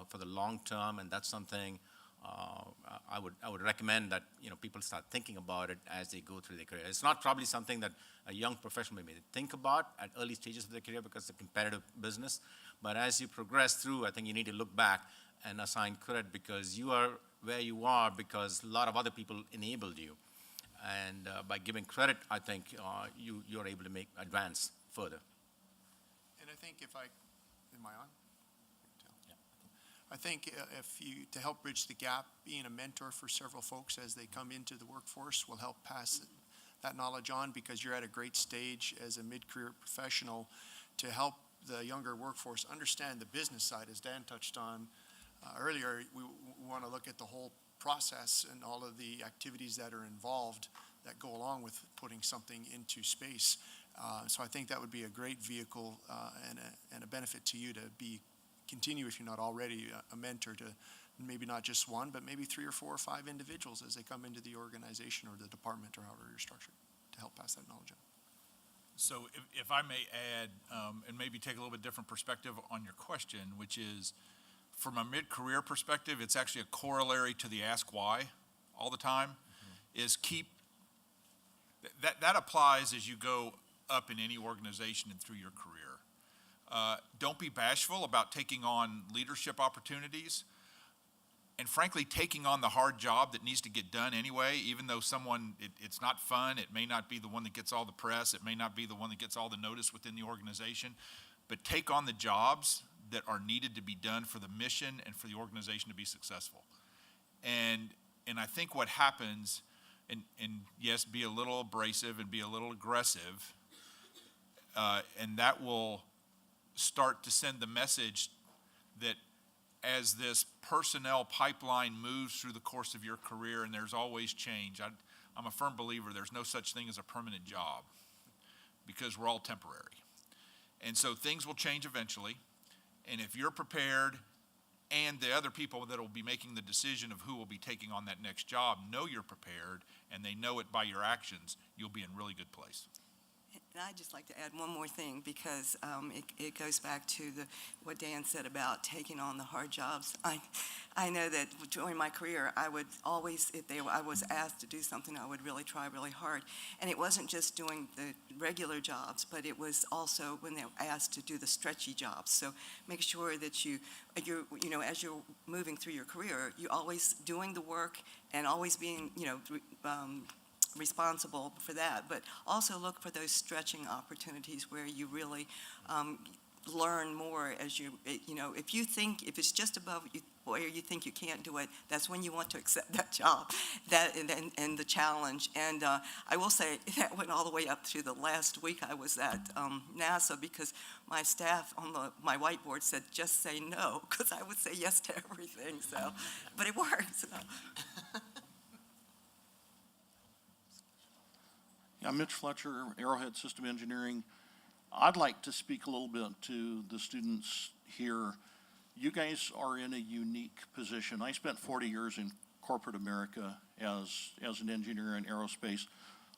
for the long term, and that's something I would recommend that, you know, people start thinking about it as they go through their career. It's not probably something that a young professional may think about at early stages of their career because it's a competitive business. But as you progress through, I think you need to look back and assign credit, because you are where you are because a lot of other people enabled you. And by giving credit, I think you're able to advance further. And I think am I on? I think to help bridge the gap, being a mentor for several folks as they come into the workforce will help pass that knowledge on, because you're at a great stage as a mid-career professional to help the younger workforce understand the business side. As Dan touched on earlier, we want to look at the whole process and all of the activities that are involved that go along with putting something into space. So I think that would be a great vehicle and a benefit to you to continue, if you're not already, a mentor to maybe not just one, but maybe 3 or 4 or 5 individuals as they come into the organization or the department or however you're structured, to help pass that knowledge on. So if I may add, and maybe take a little bit different perspective on your question, which is, from a mid-career perspective, it's actually a corollary to the ask why all the time, is that applies as you go up in any organization and through your career. Don't be bashful about taking on leadership opportunities, and frankly, taking on the hard job that needs to get done anyway, even though it's not fun, it may not be the one that gets all the press, it may not be the one that gets all the notice within the organization, but take on the jobs that are needed to be done for the mission and for the organization to be successful. And I think what happens, and yes, be a little abrasive and be a little aggressive, and that will start to send the message that as this personnel pipeline moves through the course of your career, and there's always change, I'm a firm believer there's no such thing as a permanent job, because we're all temporary. And so things will change eventually, and if you're prepared and the other people that will be making the decision of who will be taking on that next job know you're prepared and they know it by your actions, you'll be in really good place. And I'd just like to add one more thing, because it goes back to what Dan said about taking on the hard jobs. I know that during my career, I would always, I was asked to do something, I would really try really hard. And it wasn't just doing the regular jobs, but it was also when they were asked to do the stretchy jobs. So make sure that you're, as you're moving through your career, you're always doing the work and always being, responsible for that, but also look for those stretching opportunities where you really learn more as if it's just above you, where you think you can't do it, that's when you want to accept that job, and the challenge. And I will say that went all the way up to the last week I was at NASA, because my staff on my whiteboard said, just say no, because I would say yes to everything, so, but it worked, so. I'm Mitch Fletcher, Arrowhead System Engineering. I'd like to speak a little bit to the students here. You guys are in a unique position. I spent 40 years in corporate America as an engineer in aerospace.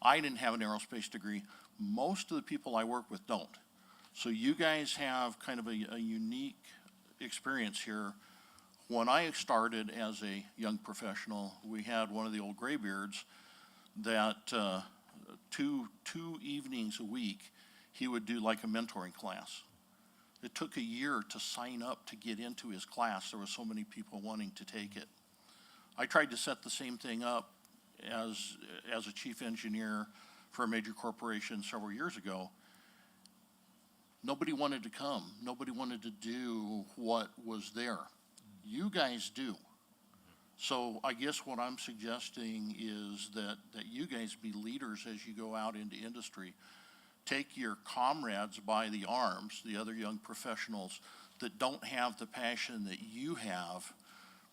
I didn't have an aerospace degree. Most of the people I work with don't. So you guys have kind of a unique experience here. When I started as a young professional, we had one of the old graybeards that two evenings a week, he would do like a mentoring class. It took a year to sign up to get into his class. There were so many people wanting to take it. I tried to set the same thing up as a chief engineer for a major corporation several years ago. Nobody wanted to come. Nobody wanted to do what was there. You guys do. So I guess what I'm suggesting is that you guys be leaders as you go out into industry. Take your comrades by the arms, the other young professionals that don't have the passion that you have,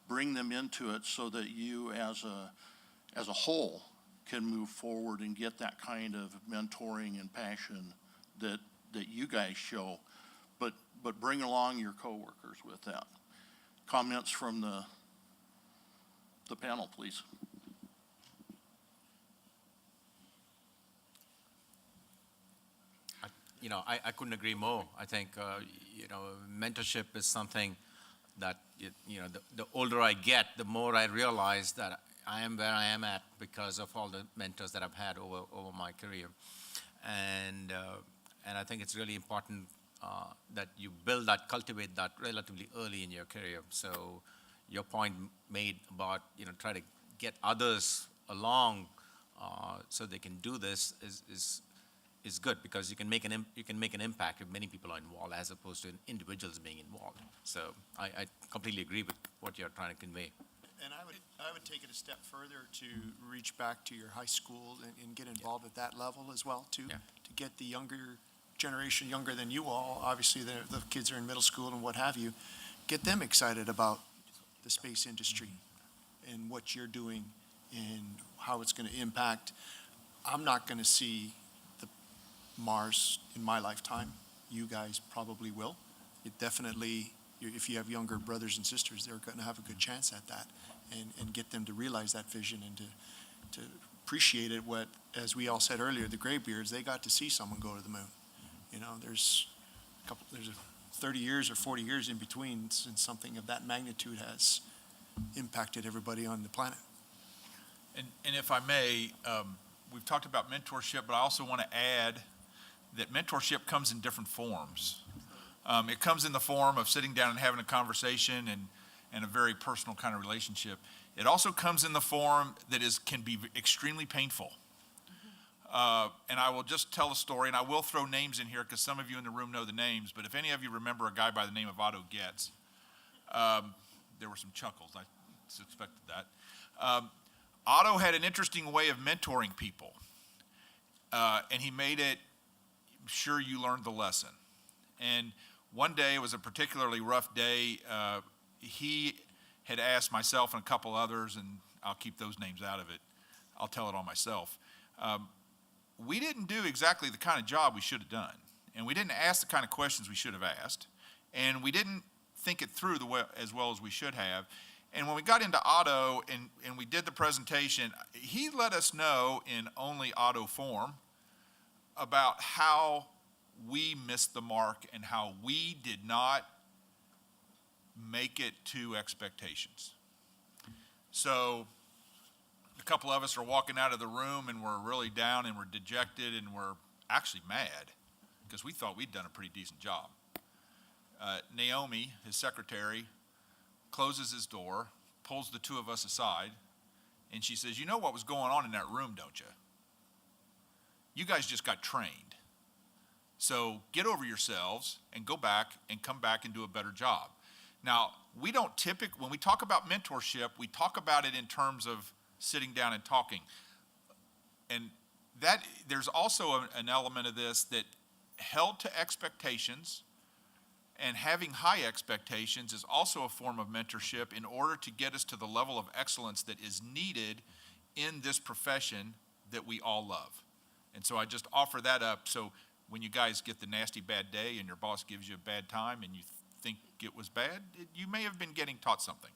bring them into it so that you as a whole can move forward and get that kind of mentoring and passion that you guys show, but bring along your coworkers with that. Comments from the panel, please. I couldn't agree more. I think, mentorship is something that, the older I get, the more I realize that I am where I am at because of all the mentors that I've had over my career. And I think it's really important that you cultivate that relatively early in your career. So your point made about, try to get others along so they can do this is good, because you can make an impact if many people are involved as opposed to individuals being involved. So I completely agree with what you're trying to convey. And I would take it a step further to reach back to your high school and get involved at that level as well too, Yeah. to get the younger generation, younger than you all, obviously the kids are in middle school and what have you, get them excited about the space industry and what you're doing and how it's going to impact. I'm not going to see the Mars in my lifetime. You guys probably will. It definitely, if you have younger brothers and sisters, they're going to have a good chance at that, and get them to realize that vision and to appreciate it. What, as we all said earlier, the graybeards, they got to see someone go to the moon. There's 30 years or 40 years in between since something of that magnitude has impacted everybody on the planet. And if I may, we've talked about mentorship, but I also want to add that mentorship comes in different forms. It comes in the form of sitting down and having a conversation and a very personal kind of relationship. It also comes in the form that can be extremely painful. And I will just tell a story, and I will throw names in here because some of you in the room know the names, but if any of you remember a guy by the name of Otto Getz, there were some chuckles. I suspected that. Otto had an interesting way of mentoring people, and he made it sure you learned the lesson. And one day, it was a particularly rough day, he had asked myself and a couple others, and I'll keep those names out of it, I'll tell it all myself. We didn't do exactly the kind of job we should have done, and we didn't ask the kind of questions we should have asked, and we didn't think it through as well as we should have. And when we got into Otto and we did the presentation, he let us know in only Otto form about how we missed the mark and how we did not make it to expectations. So a couple of us are walking out of the room and we're really down and we're dejected and we're actually mad because we thought we'd done a pretty decent job. Naomi, his secretary, closes his door, pulls the two of us aside, and she says, "You know what was going on in that room, don't you? You guys just got trained. So get over yourselves and go back and come back and do a better job." Now, we don't typically, when we talk about mentorship, we talk about it in terms of sitting down and talking. And that there's also an element of this that held to expectations and having high expectations is also a form of mentorship in order to get us to the level of excellence that is needed in this profession that we all love. And so I just offer that up. So when you guys get the nasty bad day and your boss gives you a bad time and you think it was bad, you may have been getting taught something.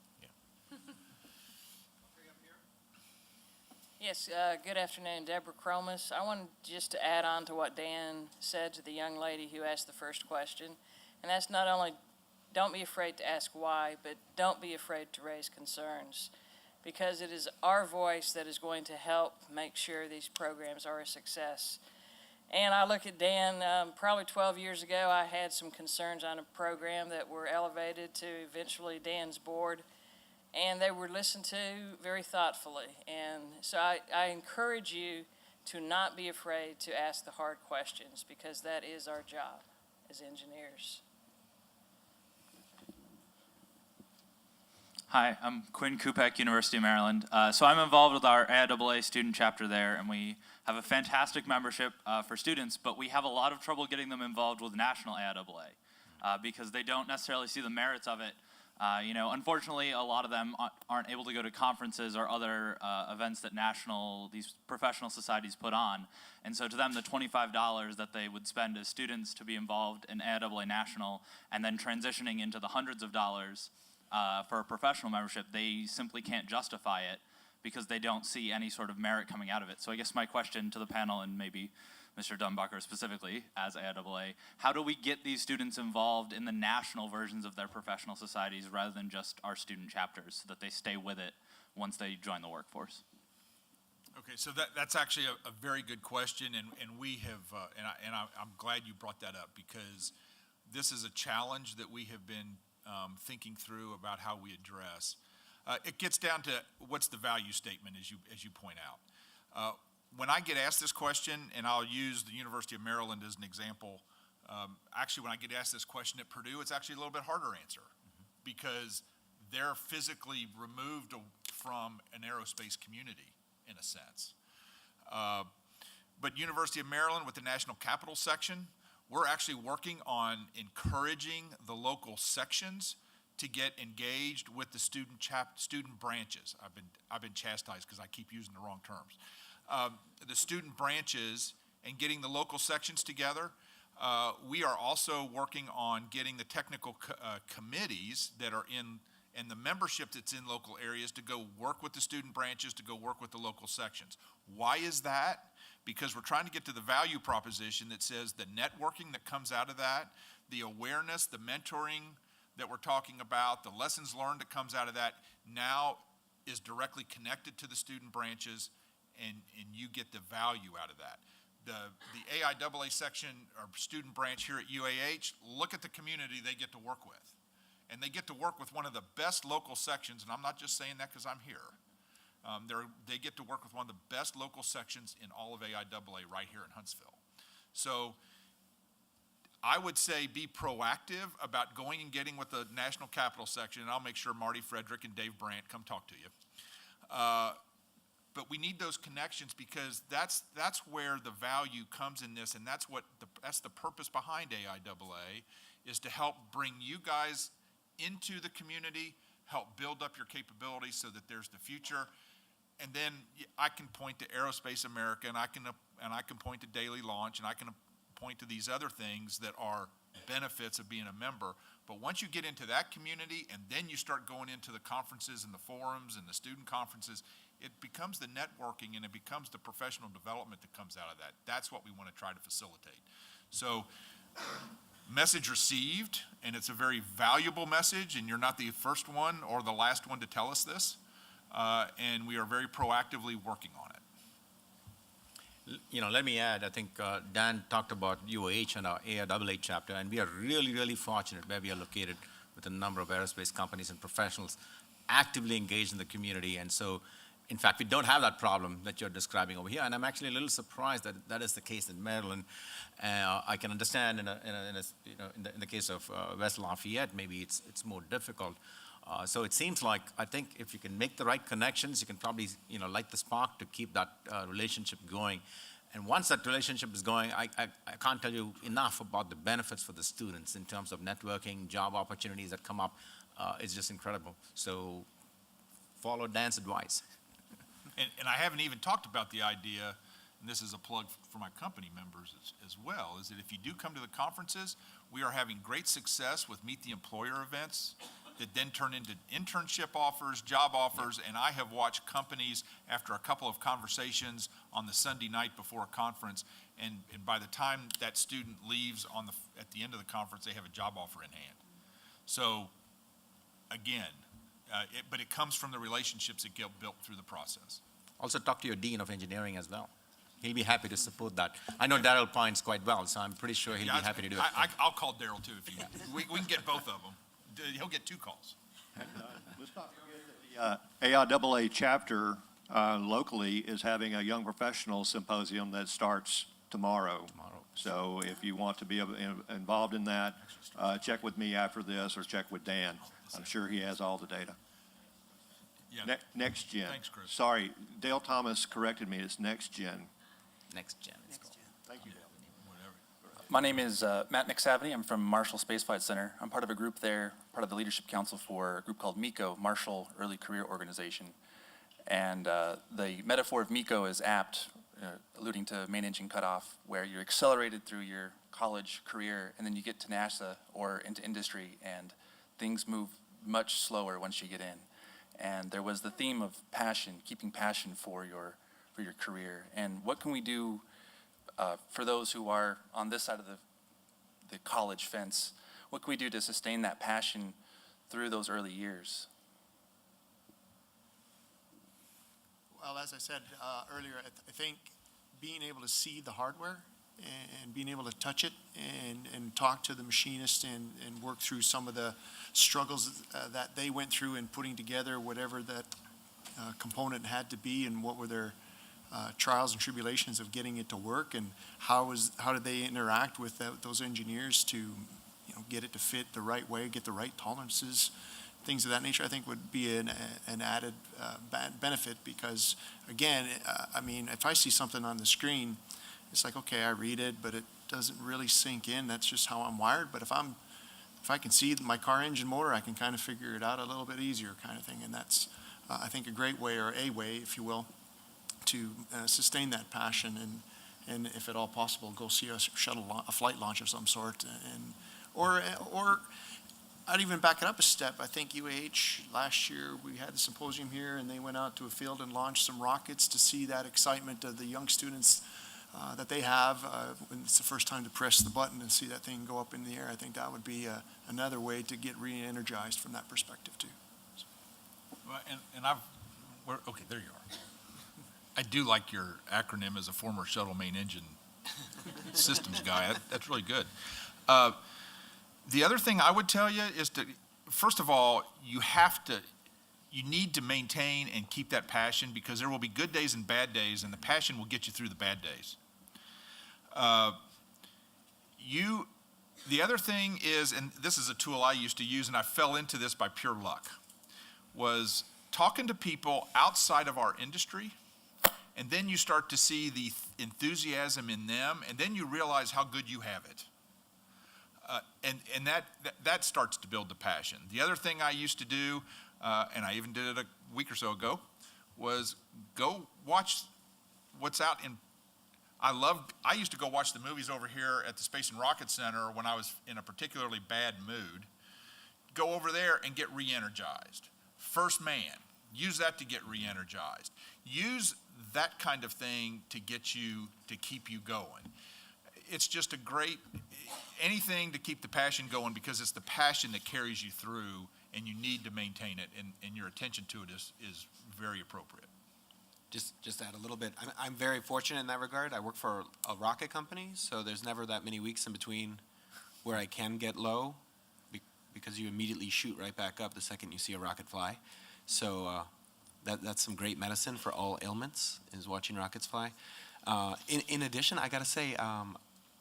Yes, good afternoon, Deborah Cromas. I wanted just to add on to what Dan said to the young lady who asked the first question. And that's not only don't be afraid to ask why, but don't be afraid to raise concerns, because it is our voice that is going to help make sure these programs are a success. And I look at Dan, probably 12 years ago, I had some concerns on a program that were elevated to eventually Dan's board, and they were listened to very thoughtfully. And so I encourage you to not be afraid to ask the hard questions, because that is our job as engineers. Hi, I'm Quinn Kupek, University of Maryland. So I'm involved with our AIAA student chapter there, and we have a fantastic membership for students, but we have a lot of trouble getting them involved with national AIAA because they don't necessarily see the merits of it. Unfortunately, a lot of them aren't able to go to conferences or other events that these professional societies put on. And so to them, the $25 that they would spend as students to be involved in AIAA National and then transitioning into the hundreds of dollars for a professional membership, they simply can't justify it because they don't see any sort of merit coming out of it. So I guess my question to the panel, and maybe Mr. Dumbacher specifically as AIAA, how do we get these students involved in the national versions of their professional societies rather than just our student chapters so that they stay with it once they join the workforce? Okay, so that's actually a very good question, and we have, I'm glad you brought that up, because this is a challenge that we have been thinking through about how we address. It gets down to what's the value statement, as you point out. When I get asked this question, and I'll use the University of Maryland as an example, actually when I get asked this question at Purdue, it's actually a little bit harder to answer because they're physically removed from an aerospace community in a sense. But University of Maryland with the National Capital Section, we're actually working on encouraging the local sections to get engaged with the student branches. I've been chastised because I keep using the wrong terms. The student branches and getting the local sections together. We are also working on getting the technical committees that are and the membership that's in local areas to go work with the student branches, to go work with the local sections. Why is that? Because we're trying to get to the value proposition that says the networking that comes out of that, the awareness, the mentoring that we're talking about, the lessons learned that comes out of that now is directly connected to the student branches, and you get the value out of that. The AIAA section or student branch here at UAH, look at the community they get to work with. And they get to work with one of the best local sections, and I'm not just saying that because I'm here. They get to work with one of the best local sections in all of AIAA right here in Huntsville. So I would say be proactive about going and getting with the National Capital Section, and I'll make sure Marty Frederick and Dave Brandt come talk to you. But we need those connections because that's where the value comes in this, and that's the purpose behind AIAA, is to help bring you guys into the community, help build up your capabilities so that there's the future. And then I can point to Aerospace America, and I can point to Daily Launch, and I can point to these other things that are benefits of being a member. But once you get into that community and then you start going into the conferences and the forums and the student conferences, it becomes the networking and it becomes the professional development that comes out of that. That's what we want to try to facilitate. So, message received, and it's a very valuable message, and you're not the first one or the last one to tell us this, and we are very proactively working on it. You know, let me add, I think Dan talked about UAH and our ARAA chapter, and we are really, really fortunate where we are located with a number of aerospace companies and professionals actively engaged in the community. And so, in fact, we don't have that problem that you're describing over here, and I'm actually a little surprised that that is the case in Maryland. I can understand in the case of West Lafayette, maybe it's more difficult. So it seems like, I think if you can make the right connections, you can probably, light the spark to keep that relationship going. And once that relationship is going, I can't tell you enough about the benefits for the students in terms of networking, job opportunities that come up. It's just incredible. So follow Dan's advice. And I haven't even talked about the idea, and this is a plug for my company members as well, is that if you do come to the conferences, we are having great success with Meet the Employer events that then turn into internship offers, job offers, and I have watched companies after a couple of conversations on the Sunday night before a conference, and by the time that student leaves at the end of the conference, they have a job offer in hand. So, again, but it comes from the relationships that get built through the process. Also talk to your Dean of Engineering as well. He'll be happy to support that. I know Daryl Pines quite well, so I'm pretty sure he'll be happy to do it. I'll call Daryl too if you, we can get both of them. He'll get 2 calls. Let's not forget that the ARAA chapter locally is having a young professional symposium that starts tomorrow. So if you want to be involved in that, check with me after this or check with Dan. I'm sure he has all the data. Yeah. Next gen. Thanks, Chris. Sorry, Dale Thomas corrected me. It's next gen. Next gen. Thank you, Dale. My name is Matt McSavany. I'm from Marshall Space Flight Center. I'm part of a group there, part of the leadership council for a group called MECO, Marshall Early Career Organization. And the metaphor of MECO is apt, alluding to main engine cutoff, where you're accelerated through your college career, and then you get to NASA or into industry, and things move much slower once you get in. And there was the theme of passion, keeping passion for your career. And what can we do for those who are on this side of the college fence? What can we do to sustain that passion through those early years? Well, as I said earlier, I think being able to see the hardware and being able to touch it and talk to the machinist and work through some of the struggles that they went through in putting together whatever that component had to be, and what were their trials and tribulations of getting it to work, and how did they interact with those engineers to get it to fit the right way, get the right tolerances, things of that nature, I think would be an added benefit, because again, I mean, if I see something on the screen, it's like, okay, I read it, but it doesn't really sink in. That's just how I'm wired. But if I can see my car engine motor, I can kind of figure it out a little bit easier, kind of thing. And that's, I think, a great way, or a way, if you will, to sustain that passion, and if at all possible, go see a flight launch of some sort, or I'd even back it up a step. I think UAH last year, we had the symposium here, and they went out to a field and launched some rockets to see that excitement of the young students that they have when it's the first time to press the button and see that thing go up in the air. I think that would be another way to get re-energized from that perspective too. Well, okay, there you are. I do like your acronym as a former shuttle main engine systems guy. That's really good. The other thing I would tell you is to, first of all, you need to maintain and keep that passion, because there will be good days and bad days, and the passion will get you through the bad days. The other thing is, and this is a tool I used to use, and I fell into this by pure luck, was talking to people outside of our industry, and then you start to see the enthusiasm in them, and then you realize how good you have it. And that starts to build the passion. The other thing I used to do, and I even did it a week or so ago, was go watch what's out in. I used to go watch the movies over here at the Space and Rocket Center when I was in a particularly bad mood, go over there and get re-energized. First man, use that to get re-energized. Use that kind of thing to get you, to keep you going. It's just a great, anything to keep the passion going, because it's the passion that carries you through, and you need to maintain it, and your attention to it is very appropriate. Just add a little bit. I'm very fortunate in that regard. I work for a rocket company, so there's never that many weeks in between where I can get low, because you immediately shoot right back up the second you see a rocket fly. So that's some great medicine for all ailments, is watching rockets fly. In addition, I gotta say,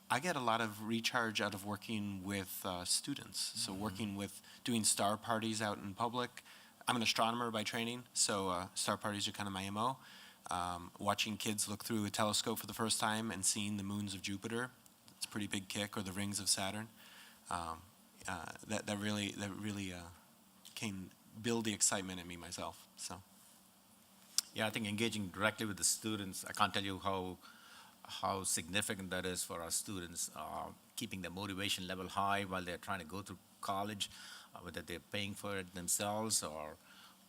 I get a lot of recharge out of working with students. So working with, doing star parties out in public. I'm an astronomer by training, so star parties are kind of my MO. Watching kids look through a telescope for the first time and seeing the moons of Jupiter, it's a pretty big kick, or the rings of Saturn. That really can build the excitement in me myself. So. Yeah, I think engaging directly with the students, I can't tell you how significant that is for our students, keeping their motivation level high while they're trying to go through college, whether they're paying for it themselves, or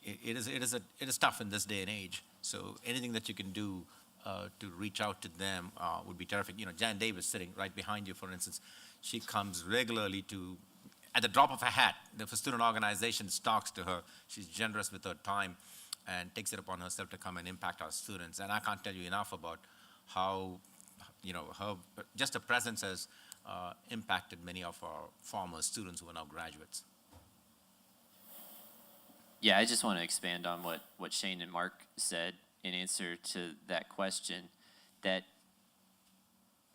it is tough in this day and age. So anything that you can do to reach out to them would be terrific. You know, Jan Davis sitting right behind you, for instance, she comes regularly to, at the drop of a hat, if a student organization talks to her, she's generous with her time and takes it upon herself to come and impact our students. And I can't tell you enough about how, you know, her, just her presence has impacted many of our former students who are now graduates. Yeah, I just want to expand on what Shane and Mark said in answer to that question, that,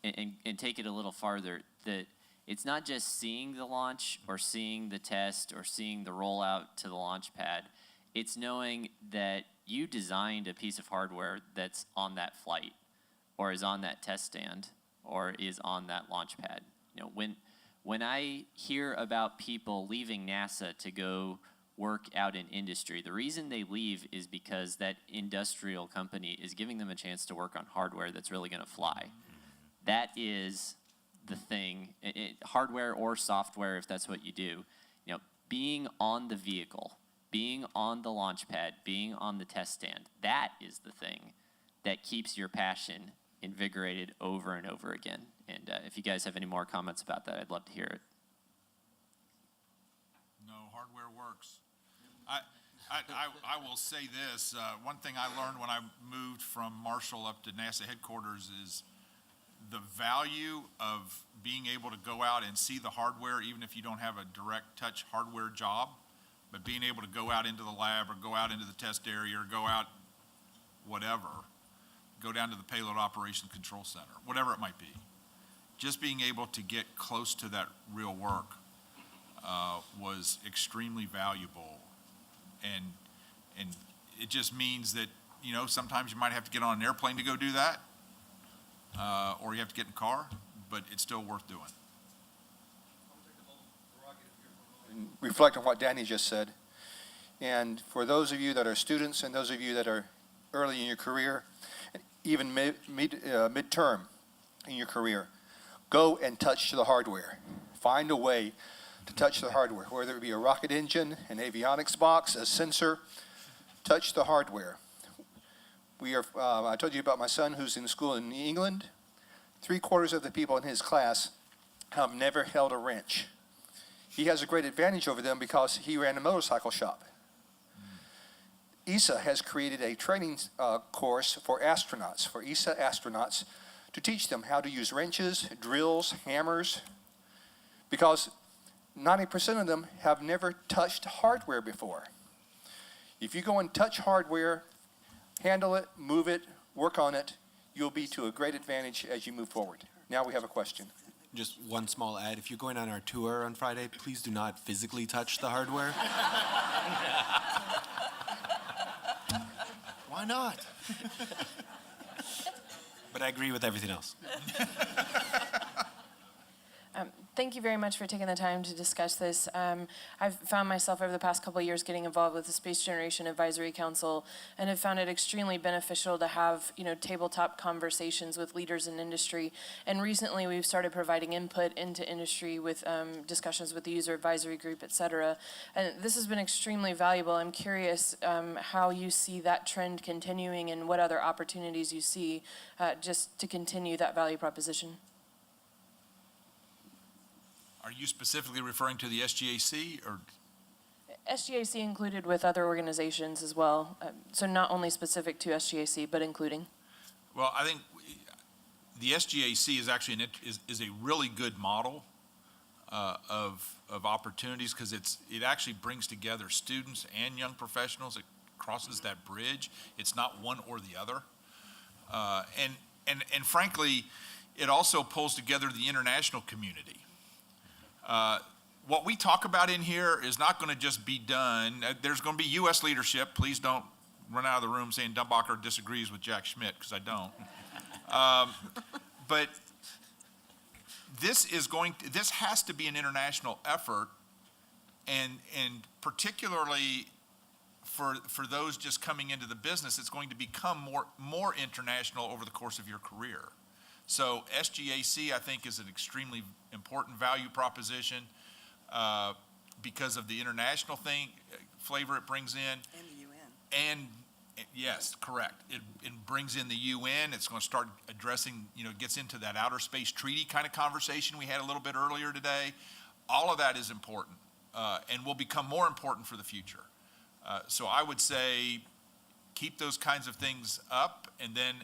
and take it a little farther, that it's not just seeing the launch or seeing the test or seeing the rollout to the launch pad. It's knowing that you designed a piece of hardware that's on that flight, or is on that test stand, or is on that launch pad. You know, when I hear about people leaving NASA to go work out in industry, the reason they leave is because that industrial company is giving them a chance to work on hardware that's really going to fly. That is the thing, hardware or software, if that's what you do. You know, being on the vehicle, being on the launch pad, being on the test stand, that is the thing that keeps your passion invigorated over and over again. And if you guys have any more comments about that, I'd love to hear it. No, hardware works. I will say this, one thing I learned when I moved from Marshall up to NASA headquarters is the value of being able to go out and see the hardware, even if you don't have a direct touch hardware job, but being able to go out into the lab or go out into the test area or go out whatever, go down to the payload operation control center, whatever it might be. Just being able to get close to that real work was extremely valuable. And it just means that, you know, sometimes you might have to get on an airplane to go do that, or you have to get in a car, but it's still worth doing. And reflect on what Danny just said. And for those of you that are students and those of you that are early in your career, even midterm in your career, go and touch the hardware. Find a way to touch the hardware, whether it be a rocket engine, an avionics box, a sensor. Touch the hardware. We are. I told you about my son who's in school in England. 3/4 of the people in his class have never held a wrench. He has a great advantage over them because he ran a motorcycle shop. ESA has created a training course for astronauts, for ESA astronauts, to teach them how to use wrenches, drills, hammers, because 90% of them have never touched hardware before. If you go and touch hardware, handle it, move it, work on it, you'll be to a great advantage as you move forward. Now we have a question. Just one small add. If you're going on our tour on Friday, please do not physically touch the hardware. Why not? But I agree with everything else. Thank you very much for taking the time to discuss this. I've found myself over the past couple of years getting involved with the Space Generation Advisory Council and have found it extremely beneficial to have, tabletop conversations with leaders in industry. And recently we've started providing input into industry with discussions with the user advisory group, et cetera. And this has been extremely valuable. I'm curious how you see that trend continuing and what other opportunities you see just to continue that value proposition. Are you specifically referring to the SGAC or? SGAC included with other organizations as well, so not only specific to SGAC, but including. Well, I think the SGAC is actually is a really good model of opportunities because it actually brings together students and young professionals. It crosses that bridge. It's not one or the other. And frankly, it also pulls together the international community. What we talk about in here is not going to just be done. There's going to be U.S. leadership. Please don't run out of the room saying Dumbacher disagrees with Jack Schmidt, because I don't. But this has to be an international effort, and particularly for those just coming into the business, it's going to become more international over the course of your career. So SGAC, I think, is an extremely important value proposition because of the international flavor it brings in. And the UN. And yes, correct. It brings in the UN. It's going to start addressing, gets into that outer space treaty kind of conversation we had a little bit earlier today. All of that is important and will become more important for the future. So I would say keep those kinds of things up, and then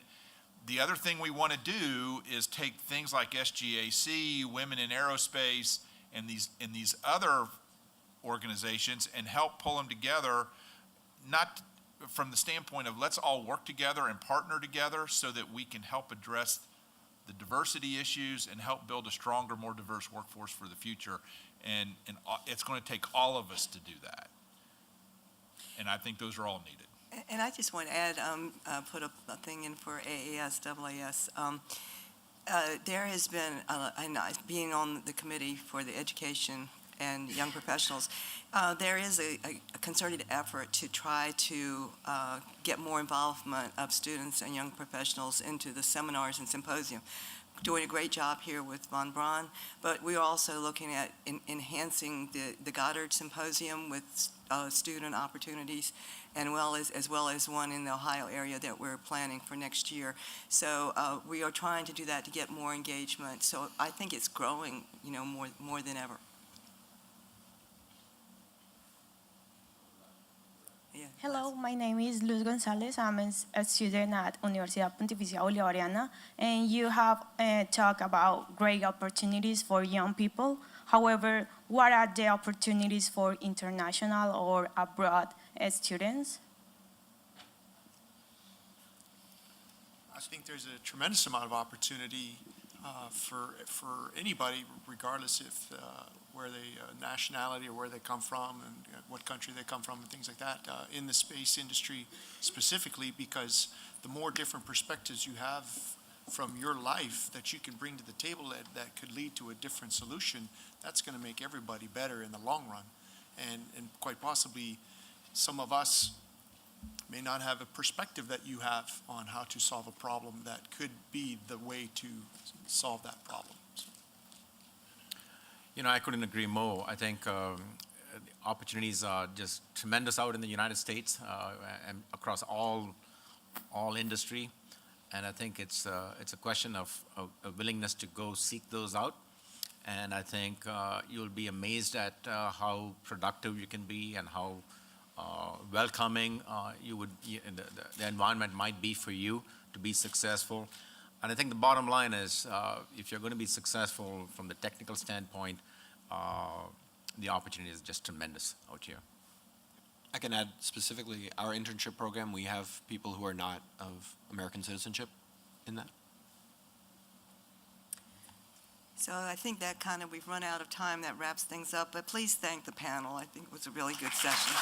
the other thing we want to do is take things like SGAC, Women in Aerospace, and these other organizations and help pull them together, not from the standpoint of let's all work together and partner together so that we can help address the diversity issues and help build a stronger, more diverse workforce for the future. And it's going to take all of us to do that. And I think those are all needed. And I just want to add, put a thing in for AAS. There has been, being on the committee for the education and young professionals, there is a concerted effort to try to get more involvement of students and young professionals into the seminars and symposium. Doing a great job here with Von Braun, but we're also looking at enhancing the Goddard Symposium with student opportunities, and as well as one in the Ohio area that we're planning for next year. So we are trying to do that to get more engagement. So I think it's growing, more than ever. Yeah. Hello, my name is Luz Gonzalez. I'm a student at Universidad Pontificia Bolivariana, and you have talked about great opportunities for young people. However, what are the opportunities for international or abroad students? I think there's a tremendous amount of opportunity for anybody, regardless if where they nationality or where they come from and what country they come from and things like that, in the space industry specifically, because the more different perspectives you have from your life that you can bring to the table that could lead to a different solution, that's going to make everybody better in the long run. And quite possibly some of us may not have a perspective that you have on how to solve a problem that could be the way to solve that problem. I couldn't agree more. I think the opportunities are just tremendous out in the United States and across all industry. And I think it's a question of a willingness to go seek those out. And I think you'll be amazed at how productive you can be and how welcoming the environment might be for you to be successful. And I think the bottom line is if you're going to be successful from the technical standpoint, the opportunity is just tremendous out here. I can add specifically our internship program. We have people who are not of American citizenship in that. So I think that we've run out of time. That wraps things up. But please thank the panel. I think it was a really good session.